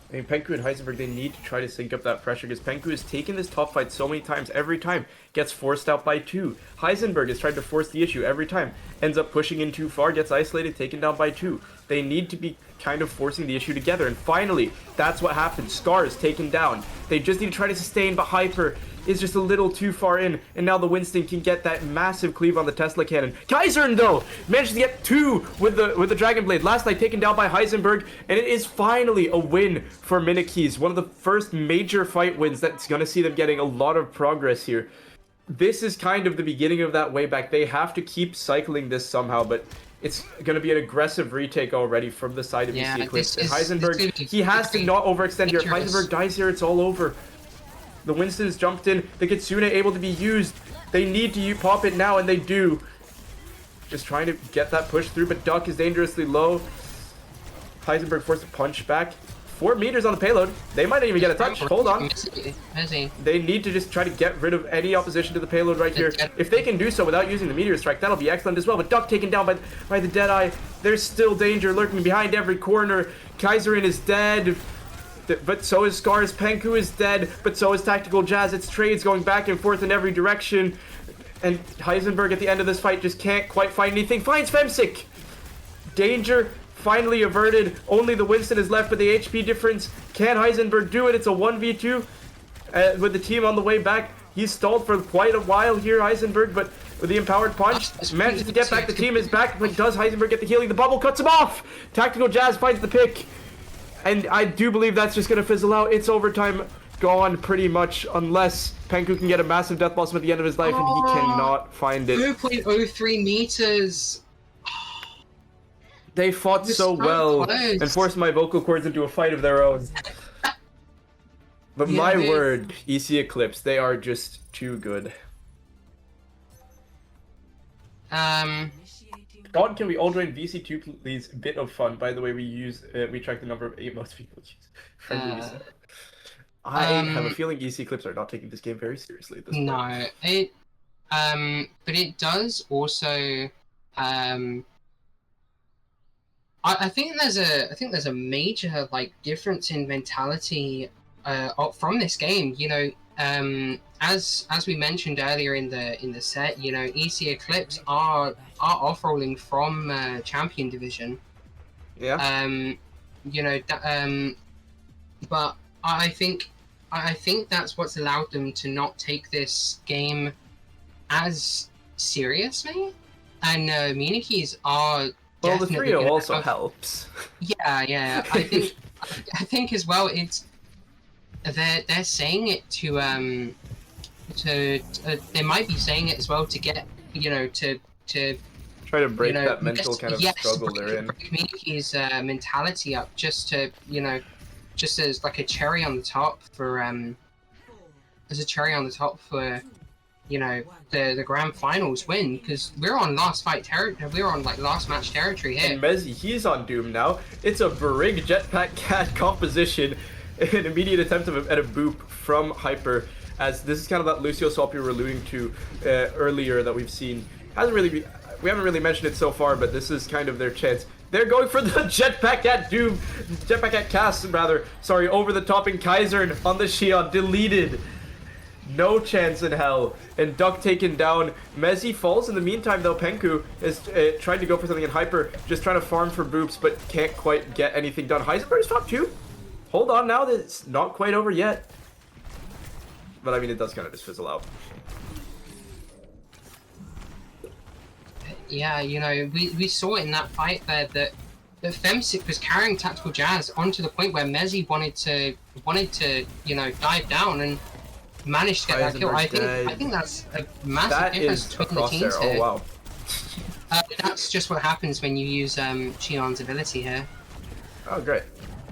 I mean, Penku and Heisenberg, they need to try to sync up that pressure because Penku has taken this top fight so many times. Every time gets forced out by 2. Heisenberg has tried to force the issue every time. Ends up pushing in too far, gets isolated, taken down by 2. They need to be kind of forcing the issue together. And finally, that's what happened. Scar is taken down. They just need to try to sustain, but Hyper is just a little too far in. And now the Winston can get that massive cleave on the Tesla cannon. Kaiser, though, managed to get 2 with the Dragon Blade. Last night taken down by Heisenberg. And it is finally a win for MNKES. One of the first major fight wins that's going to see them getting a lot of progress here. This is kind of the beginning of that way back. They have to keep cycling this somehow, but it's going to be an aggressive retake already from the side of EC Eclipse. And Heisenberg, he has to not overextend here. If Heisenberg dies here, it's all over. The Winston's jumped in. The Kitsune able to be used. They need to pop it now, and they do. Just trying to get that push through, but Duck is dangerously low. Heisenberg forced to punch back. 4 meters on the payload. They might not even get a touch. Hold on. They need to just try to get rid of any opposition to the payload right here. If they can do so without using the meteor strike, that'll be excellent as well. But Duck taken down by the Deadeye. There's still danger lurking behind every corner. Kaiserin is dead. But so is Scar's. Penku is dead. But so is Tactical Jazz. It's trades going back and forth in every direction. And Heisenberg at the end of this fight just can't quite find anything. Finds Femsic. Danger finally averted. Only the Winston is left with the HP difference. Can Heisenberg do it? It's a 1v2 with the team on the way back. He's stalled for quite a while here, Heisenberg, but with the empowered punch, manages to get back. The team is back, but does Heisenberg get the healing? The bubble cuts him off! Tactical Jazz finds the pick. And I do believe that's just going to fizzle out. It's overtime gone pretty much, unless Penku can get a massive death blossom at the end of his life, and he cannot find it. 2.03 meters. They fought so well close. and forced my vocal cords into a fight of their own. But Yeah, my word, EC Eclipse, they are just too good. God, can we all join VC2 please? Bit of fun. By the way, we track the number of emotes people use. Friendly reset. I have a feeling EC Eclipse are not taking this game very seriously at this point. No, but it does also, I think there's a major like difference in mentality from this game. You know, as we mentioned earlier in the set, you know, EC Eclipse are off rolling from Champion Division. Yeah. You know, but I think that's what's allowed them to not take this game as seriously, and MNKES are. Well, the trio also helps. Yeah. I think as well. It's they're saying it to they might be saying it as well to get, you know, to try to break, you know, that just, mental kind of struggle they're in. Break MNKES' mentality up, just to, you know, just as like a cherry on the top for you know, the grand finals win, because we're on last fight territory. We're on like last match territory here. And Mezzi, he's on Doom now. It's a Brig Jetpack Cat composition, an immediate attempt at a boop from Hyper, as this is kind of that Lucio swap you were alluding to earlier that we've seen. We haven't really mentioned it so far, but this is kind of their chance. They're going for the Jetpack at Doom, Jetpack at Cass rather. Sorry, over the top, and Kaiser on the Shion deleted. No chance in hell. And Duck taken down. Mezzi falls. In the meantime, though, Penku is trying to go for something in Hyper, just trying to farm for boops, but can't quite get anything done. Heisenberg's top 2. Hold on now, it's not quite over yet. But I mean, it does kind of just fizzle out. Yeah, you know, we saw in that fight there that Femsic was carrying Tactical Jazz onto the point where Mezzi wanted to, you know, dive down and managed to get that kill. I think that's a massive difference between the teams here. Oh wow. That's just what happens when you use Shion's ability here. Oh great.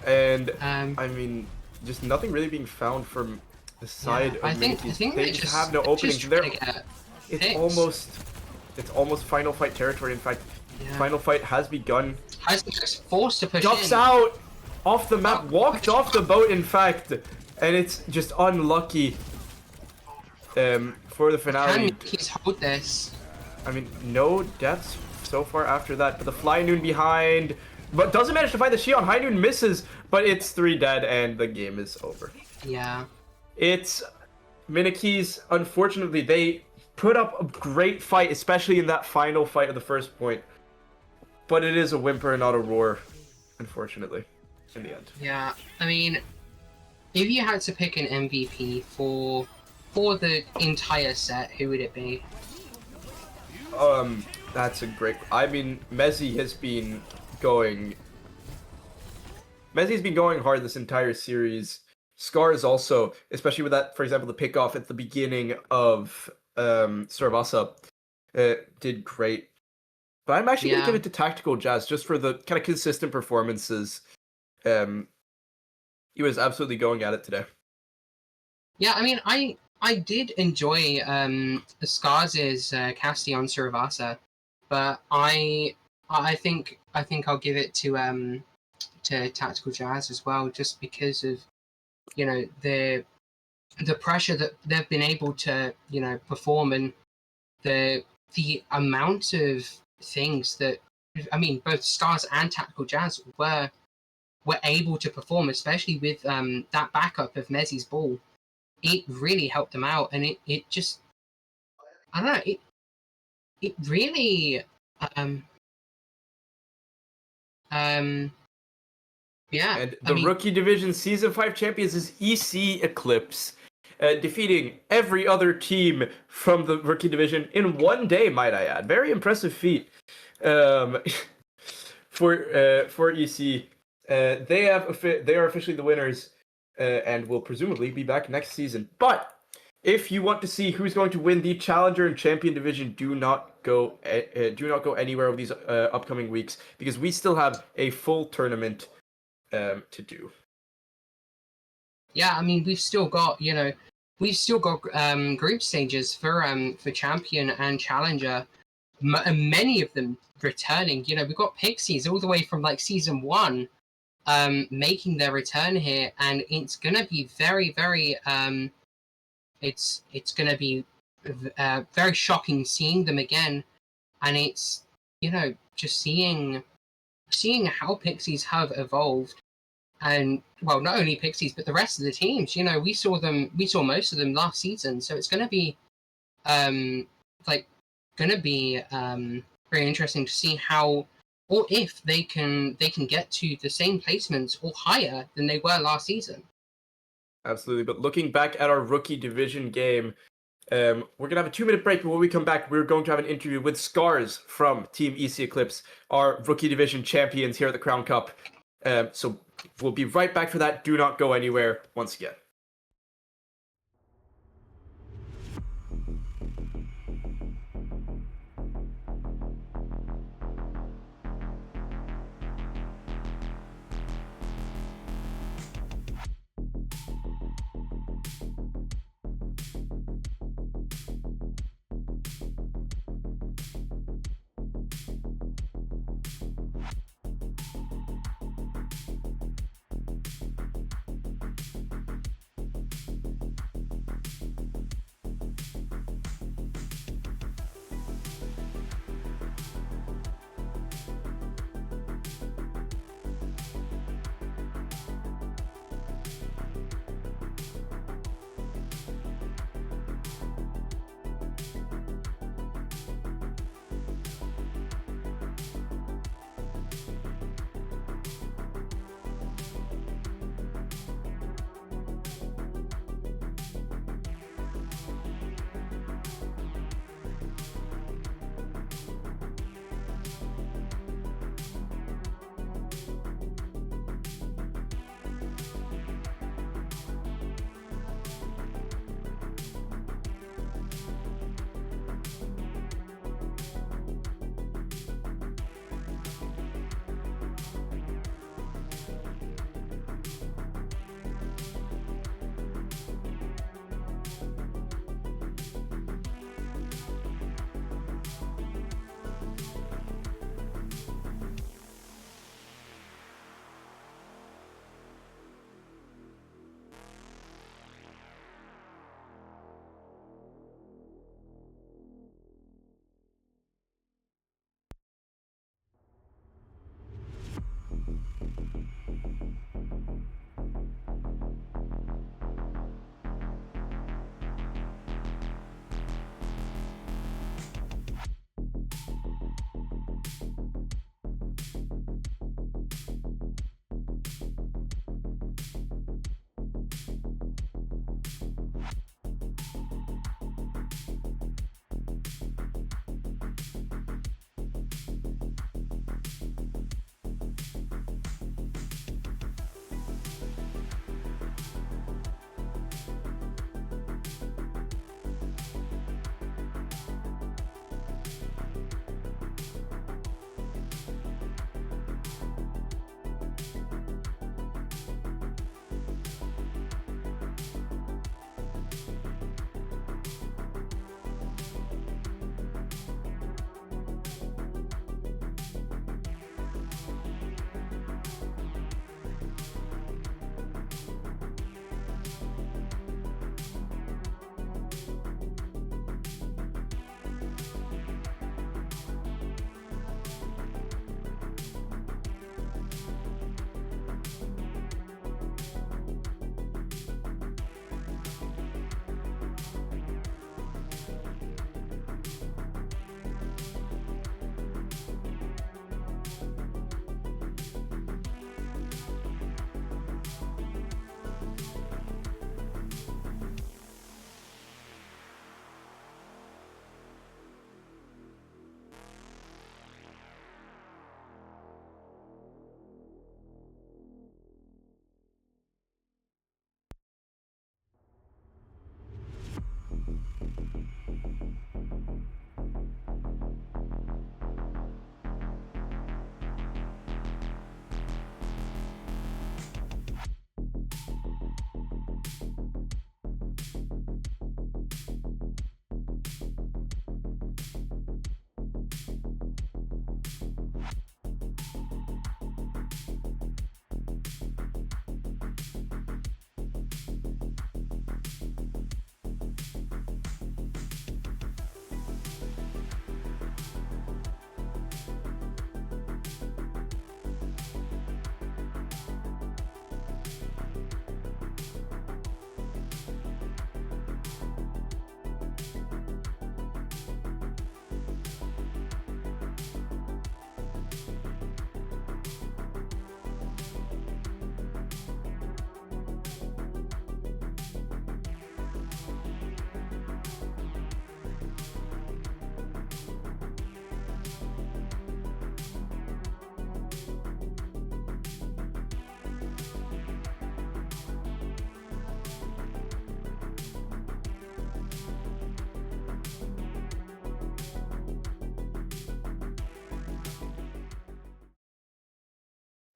And I mean, just nothing really being found from the side of I think MNKES. they're They just have no openings. trying to get It's picks. almost final fight territory. In fact, Yeah. final fight has begun. Heisenberg's forced to push Ducks in. out off the map, Oh, walked off the boat. In fact, and it's just unlucky. For the finale. Can MNKES hold this? I mean, no deaths so far after that, but the Fly Noon behind, but doesn't manage to find the Shion. High Noon misses, but it's 3 dead, and the game is over. Yeah. It's MNKES. Unfortunately, they put up a great fight, especially in that final fight of the first point. But it is a whimper and not a roar, unfortunately, in the end. Yeah. I mean, if you had to pick an MVP for the entire set, who would it be? That's a great. I mean, Mezzy has been going. Mezzy's been going hard this entire series. Scars also, especially with that, for example, the pick off at the beginning of Sarabasa, did great. But I'm actually gonna give it to Tactical Jazz just for the kind of consistent performances. He was absolutely going at it today. Yeah, I mean, I did enjoy Scars' casting on Sarabasa, but I think I'll give it to Tactical Jazz as well, just because of the pressure that they've been able to perform, and the amount of things that, I mean, both Scars and Tactical Jazz were able to perform, especially with that backup of Mezzy's ball. It really helped them out, and it just, I don't know, it really yeah. And the Rookie Division Season 5 champions is EC Eclipse, defeating every other team from the Rookie Division in one day, might I add. Very impressive feat for EC. They are officially the winners, and will presumably be back next season. But if you want to see who's going to win the Challenger and Champion Division, do not go anywhere over these upcoming weeks, because we still have a full tournament to do. Yeah, I mean, we've still got group stages for Champion and Challenger, many of them returning. We've got Pixies all the way from like season 1 making their return here, and it's gonna be very, very it's gonna be very shocking seeing them again. And it's just seeing how Pixies have evolved. And well, not only Pixies, but the rest of the teams. We saw most of them last season, so it's going to be very interesting to see how, or if they can get to the same placements or higher than they were last season. Absolutely. But looking back at our Rookie Division game, we're gonna have a 2-minute break, but when we come back, we're going to have an interview with Scars from Team EC Eclipse, our Rookie Division champions here at the Crown Cup. So we'll be right back for that. Do not go anywhere once again.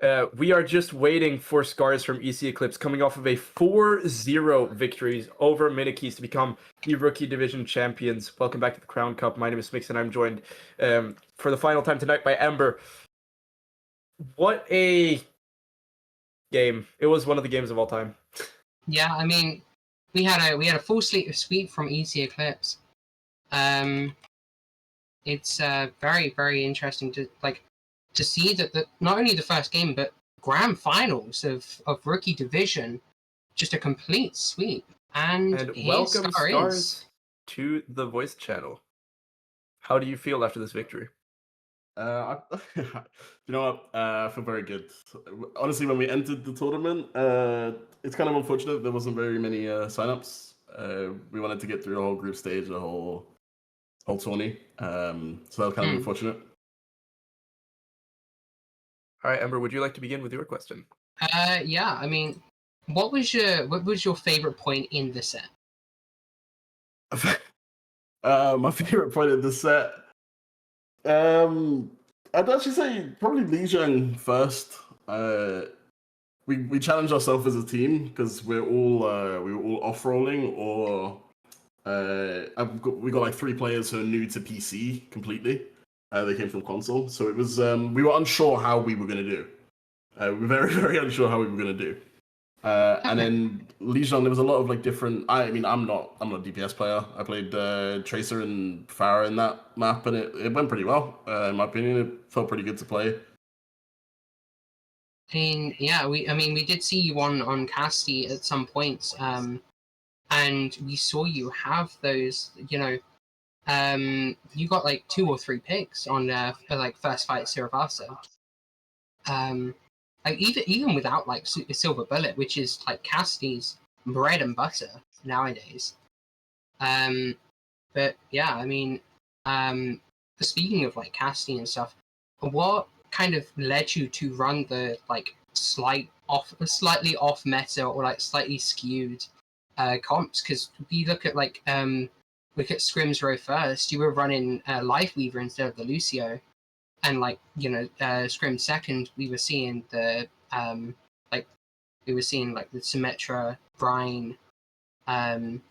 We are just waiting for Scars from EC Eclipse coming off of a 4-0 victory over MNKES to become the Rookie Division champions. Welcome back to the Crown Cup. My name is Mix, and I'm joined for the final time tonight by Ember. What a game. It was one of the games of all time. Yeah, I mean, we had a full sweep from EC Eclipse. It's very, very interesting to see that not only the first game but grand finals of Rookie Division, just a complete sweep. And welcome Scars to the voice channel. How do you feel after this victory? You know what? I feel very good. Honestly, when we entered the tournament, it's kind of unfortunate there wasn't very many signups. We wanted to get through the whole group stage, the whole tourney. So that was kind of unfortunate. All right, Ember, would you like to begin with your question? Yeah. I mean, what was your favorite point in the set? My favorite point in the set. I'd actually say probably Lijiang first. We challenged ourselves as a team because we were all off rolling, or we got like 3 players who are new to PC completely. They came from console, so it was we were unsure how we were going to do. We were very, very unsure how we were going to do. And then Lijiang, there was a lot of like different. I mean, I'm not a DPS player. I played Tracer and Pharah in that map, and it went pretty well. In my opinion, it felt pretty good to play. I mean, yeah, we did see you on Casti at some points, and we saw you have those. You got like 2 or 3 picks on like first fight Siravasa. Like even without like Silver Bullet, which is like Casti's bread and butter nowadays. But yeah, I mean, speaking of like Casti and stuff, what kind of led you to run the like slightly off meta or like slightly skewed comps? Because we look at Scrim's row first, you were running Lifeweaver instead of the Lucio. And Scrim second, we were seeing the the Symmetra, Brine, and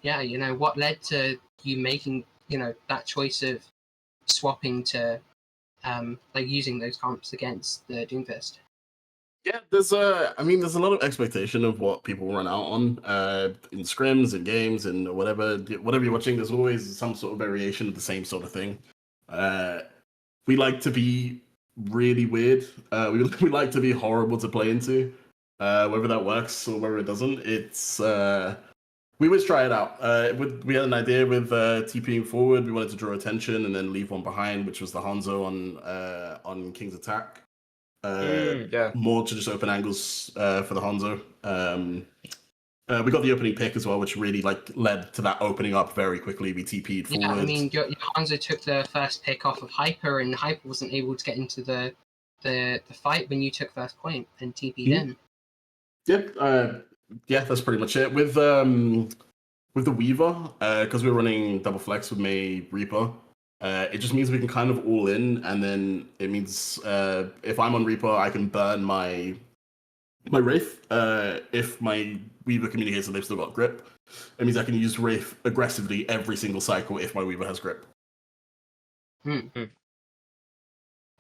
yeah, what led to you making that choice of swapping to using those comps against the Doomfist? Yeah, there's a lot of expectation of what people run out on in scrims and games and whatever you're watching. There's always some sort of variation of the same sort of thing. We like to be really weird. We like to be horrible to play into. Whether that works or whether it doesn't, it's we always try it out. We had an idea with TPing forward. We wanted to draw attention and then leave one behind, which was the Hanzo on King's Attack. More to just open angles for the Hanzo. We got the opening pick as well, which really led to that opening up very quickly. We TP'd forward. Yeah, I mean, your Hanzo took the first pick off of Hyper, and Hyper wasn't able to get into the fight when you took first point and TP'd in. Yep. Yeah, that's pretty much it. With the Weaver, because we're running double flex with May Reaper, it just means we can kind of all in, and then it means if I'm on Reaper, I can burn my Wraith. If my Weaver communicates that they've still got grip, it means I can use Wraith aggressively every single cycle if my Weaver has grip. I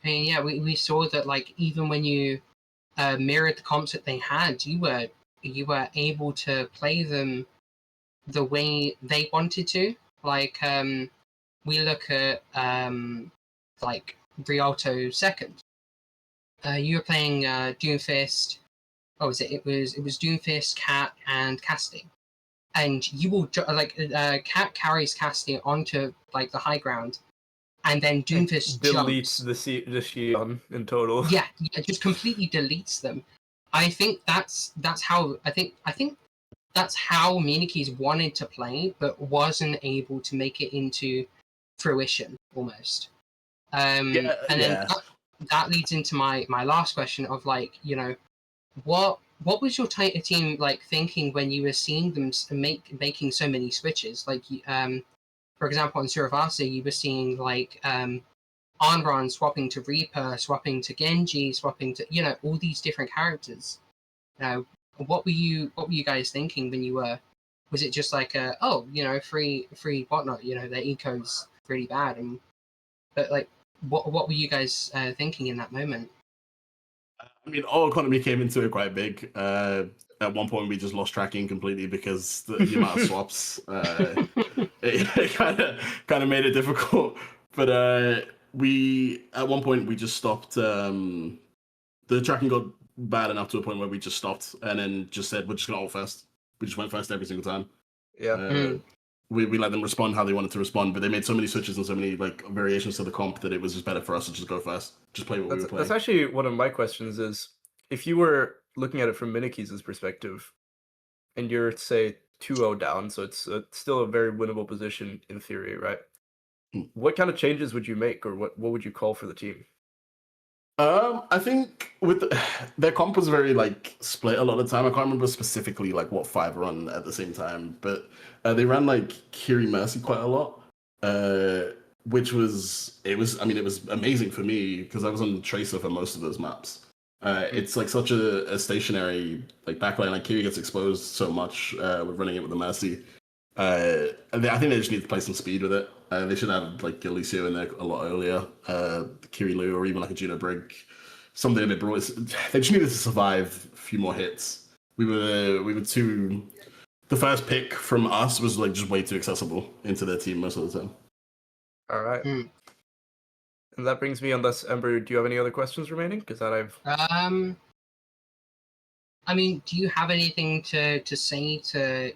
mean, yeah, we saw that even when you mirrored the comps that they had, you were able to play them the way they wanted to. We look at Rialto second. You were playing Doomfist. What was it? It was Doomfist, Cat, and Casti. And you will Cat carries Casti onto the high ground, and then Doomfist deletes jumps. the Shion in total. Yeah, just completely deletes them. I think that's how that's how MNKES wanted to play, but wasn't able to make it into fruition almost. And then that leads into my last question of what was your team thinking when you were seeing them making so many switches? For example, on Suravasa, you were seeing Anran swapping to Reaper, swapping to Genji, swapping to all these different characters. What were you guys thinking when you were? Was it just like free whatnot? Their eco's really bad, but like what were you guys thinking in that moment? I mean, our economy came into it quite big. At one point, we just lost tracking completely because the amount of swaps. It kind of made it difficult. But we at one point we just stopped. The tracking got bad enough to a point where we just stopped and then just said we're just gonna ult first. We just went first every single time. Yeah. We let them respond how they wanted to respond, but they made so many switches and so many like variations to the comp that it was just better for us to just go first, just play what we were playing. That's actually one of my questions is, if you were looking at it from MNKES' perspective, and you're, say, 2-0 down, so it's still a very winnable position in theory, right? What kind of changes would you make, or what would you call for the team? I think with their comp was very like split a lot of the time. I can't remember specifically like what 5 run at the same time, but they ran like Kiri Mercy quite a lot, which was amazing for me because I was on Tracer for most of those maps. It's like such a stationary like backline. Like Kiri gets exposed so much with running it with the Mercy. I think they just need to play some speed with it. They should have like Alicio in there a lot earlier, Kiri Lu, or even like a Juno Brig, something a bit broad. They just needed to survive a few more hits. We were too. The first pick from us was like just way too accessible into their team most of the time. All right. And that brings me, unless Ember, do you have any other questions remaining? Because that I've. I mean, do you have anything to say to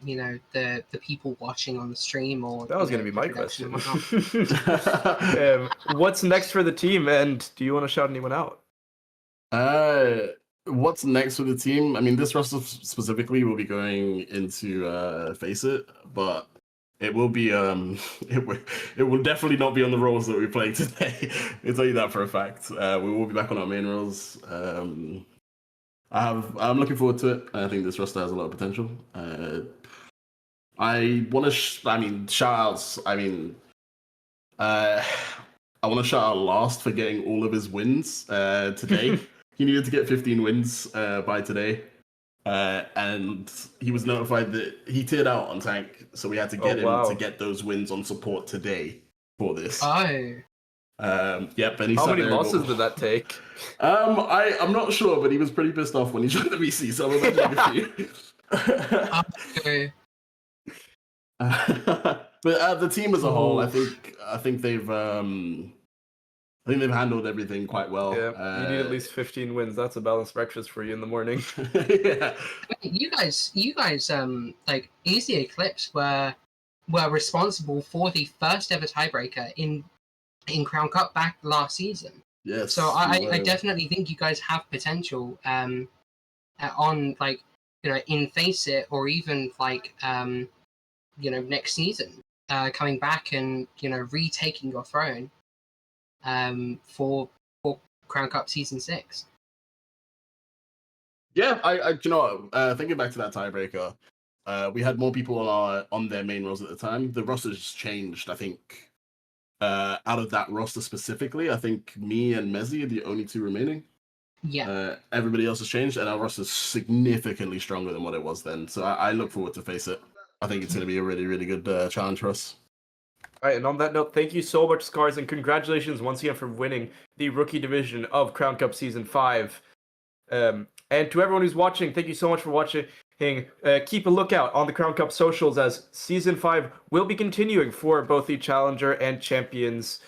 the people watching on the stream, or that was going to be my question? What's next for the team, and do you want to shout anyone out? What's next for the team? I mean, this roster specifically will be going into Face It, but it will be it will definitely not be on the roles that we're playing today. I'll tell you that for a fact. We will be back on our main roles. I'm looking forward to it. I think this roster has a lot of potential. I want to, shout outs. I want to shout out Last for getting all of his wins today. He needed to get 15 wins by today. And he was notified that he tiered out on tank, so we had to get him to get those wins on support today for this. Oh. Yep, and he how many losses did that take? I'm not sure, but he was pretty pissed off when he joined the VC, so I'm imagining a few. But the team as a whole, I think they've handled everything quite well. Yeah, you need at least 15 wins. That's a balanced breakfast for you in the morning. Yeah. You guys, like Easy Eclipse were responsible for the first ever tiebreaker in Crown Cup back last season. Yes. So I definitely think you guys have potential on like in Face It, or even like next season coming back and retaking your throne for Crown Cup season 6. Yeah, I thinking back to that tiebreaker, we had more people on their main roles at the time. The roster's changed, I think. Out of that roster specifically, I think me and Mezzy are the only 2 remaining. Yeah. Everybody else has changed, and our roster's significantly stronger than what it was then. So I look forward to Face It. I think it's going to be a really, really good challenge for us. All right, and on that note, thank you so much, Scars, and congratulations once again for winning the Rookie Division of Crown Cup Season 5. And to everyone who's watching, thank you so much for watching. Keep a lookout on the Crown Cup socials, as Season 5 will be continuing for both the Challenger and Champions.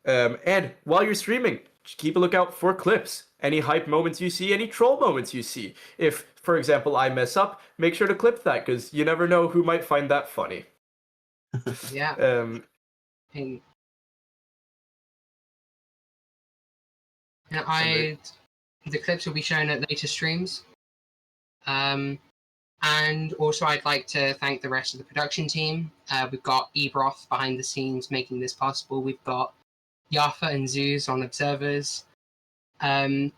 And while you're streaming, keep a lookout for clips. Any hype moments you see, any troll moments you see. If, for example, I mess up, make sure to clip that, because you never know who might find that funny. Yeah. The clips will be shown at later streams. And also, I'd like to thank the rest of the production team. We've got Ebroth behind the scenes making this possible. We've got Yafa and Zeus on observers, and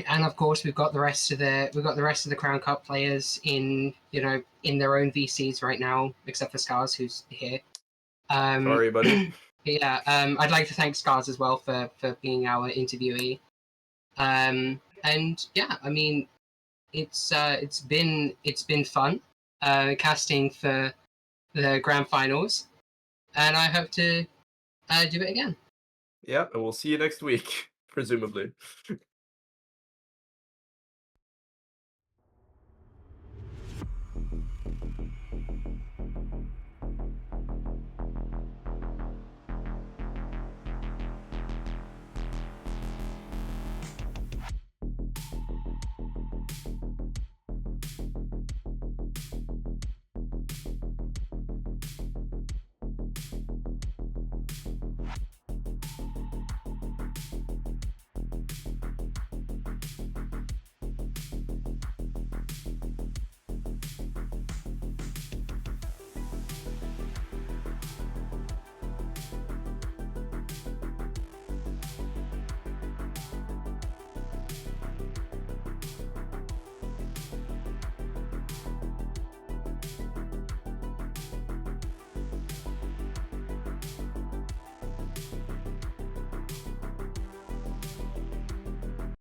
of course we've got the rest of the Crown Cup players in their own VCs right now, except for Scars, who's here. Sorry, buddy. Yeah, I'd like to thank Scars as well for being our interviewee. And yeah, I mean, it's been fun casting for the grand finals, and I hope to do it again. Yeah, and we'll see you next week, presumably.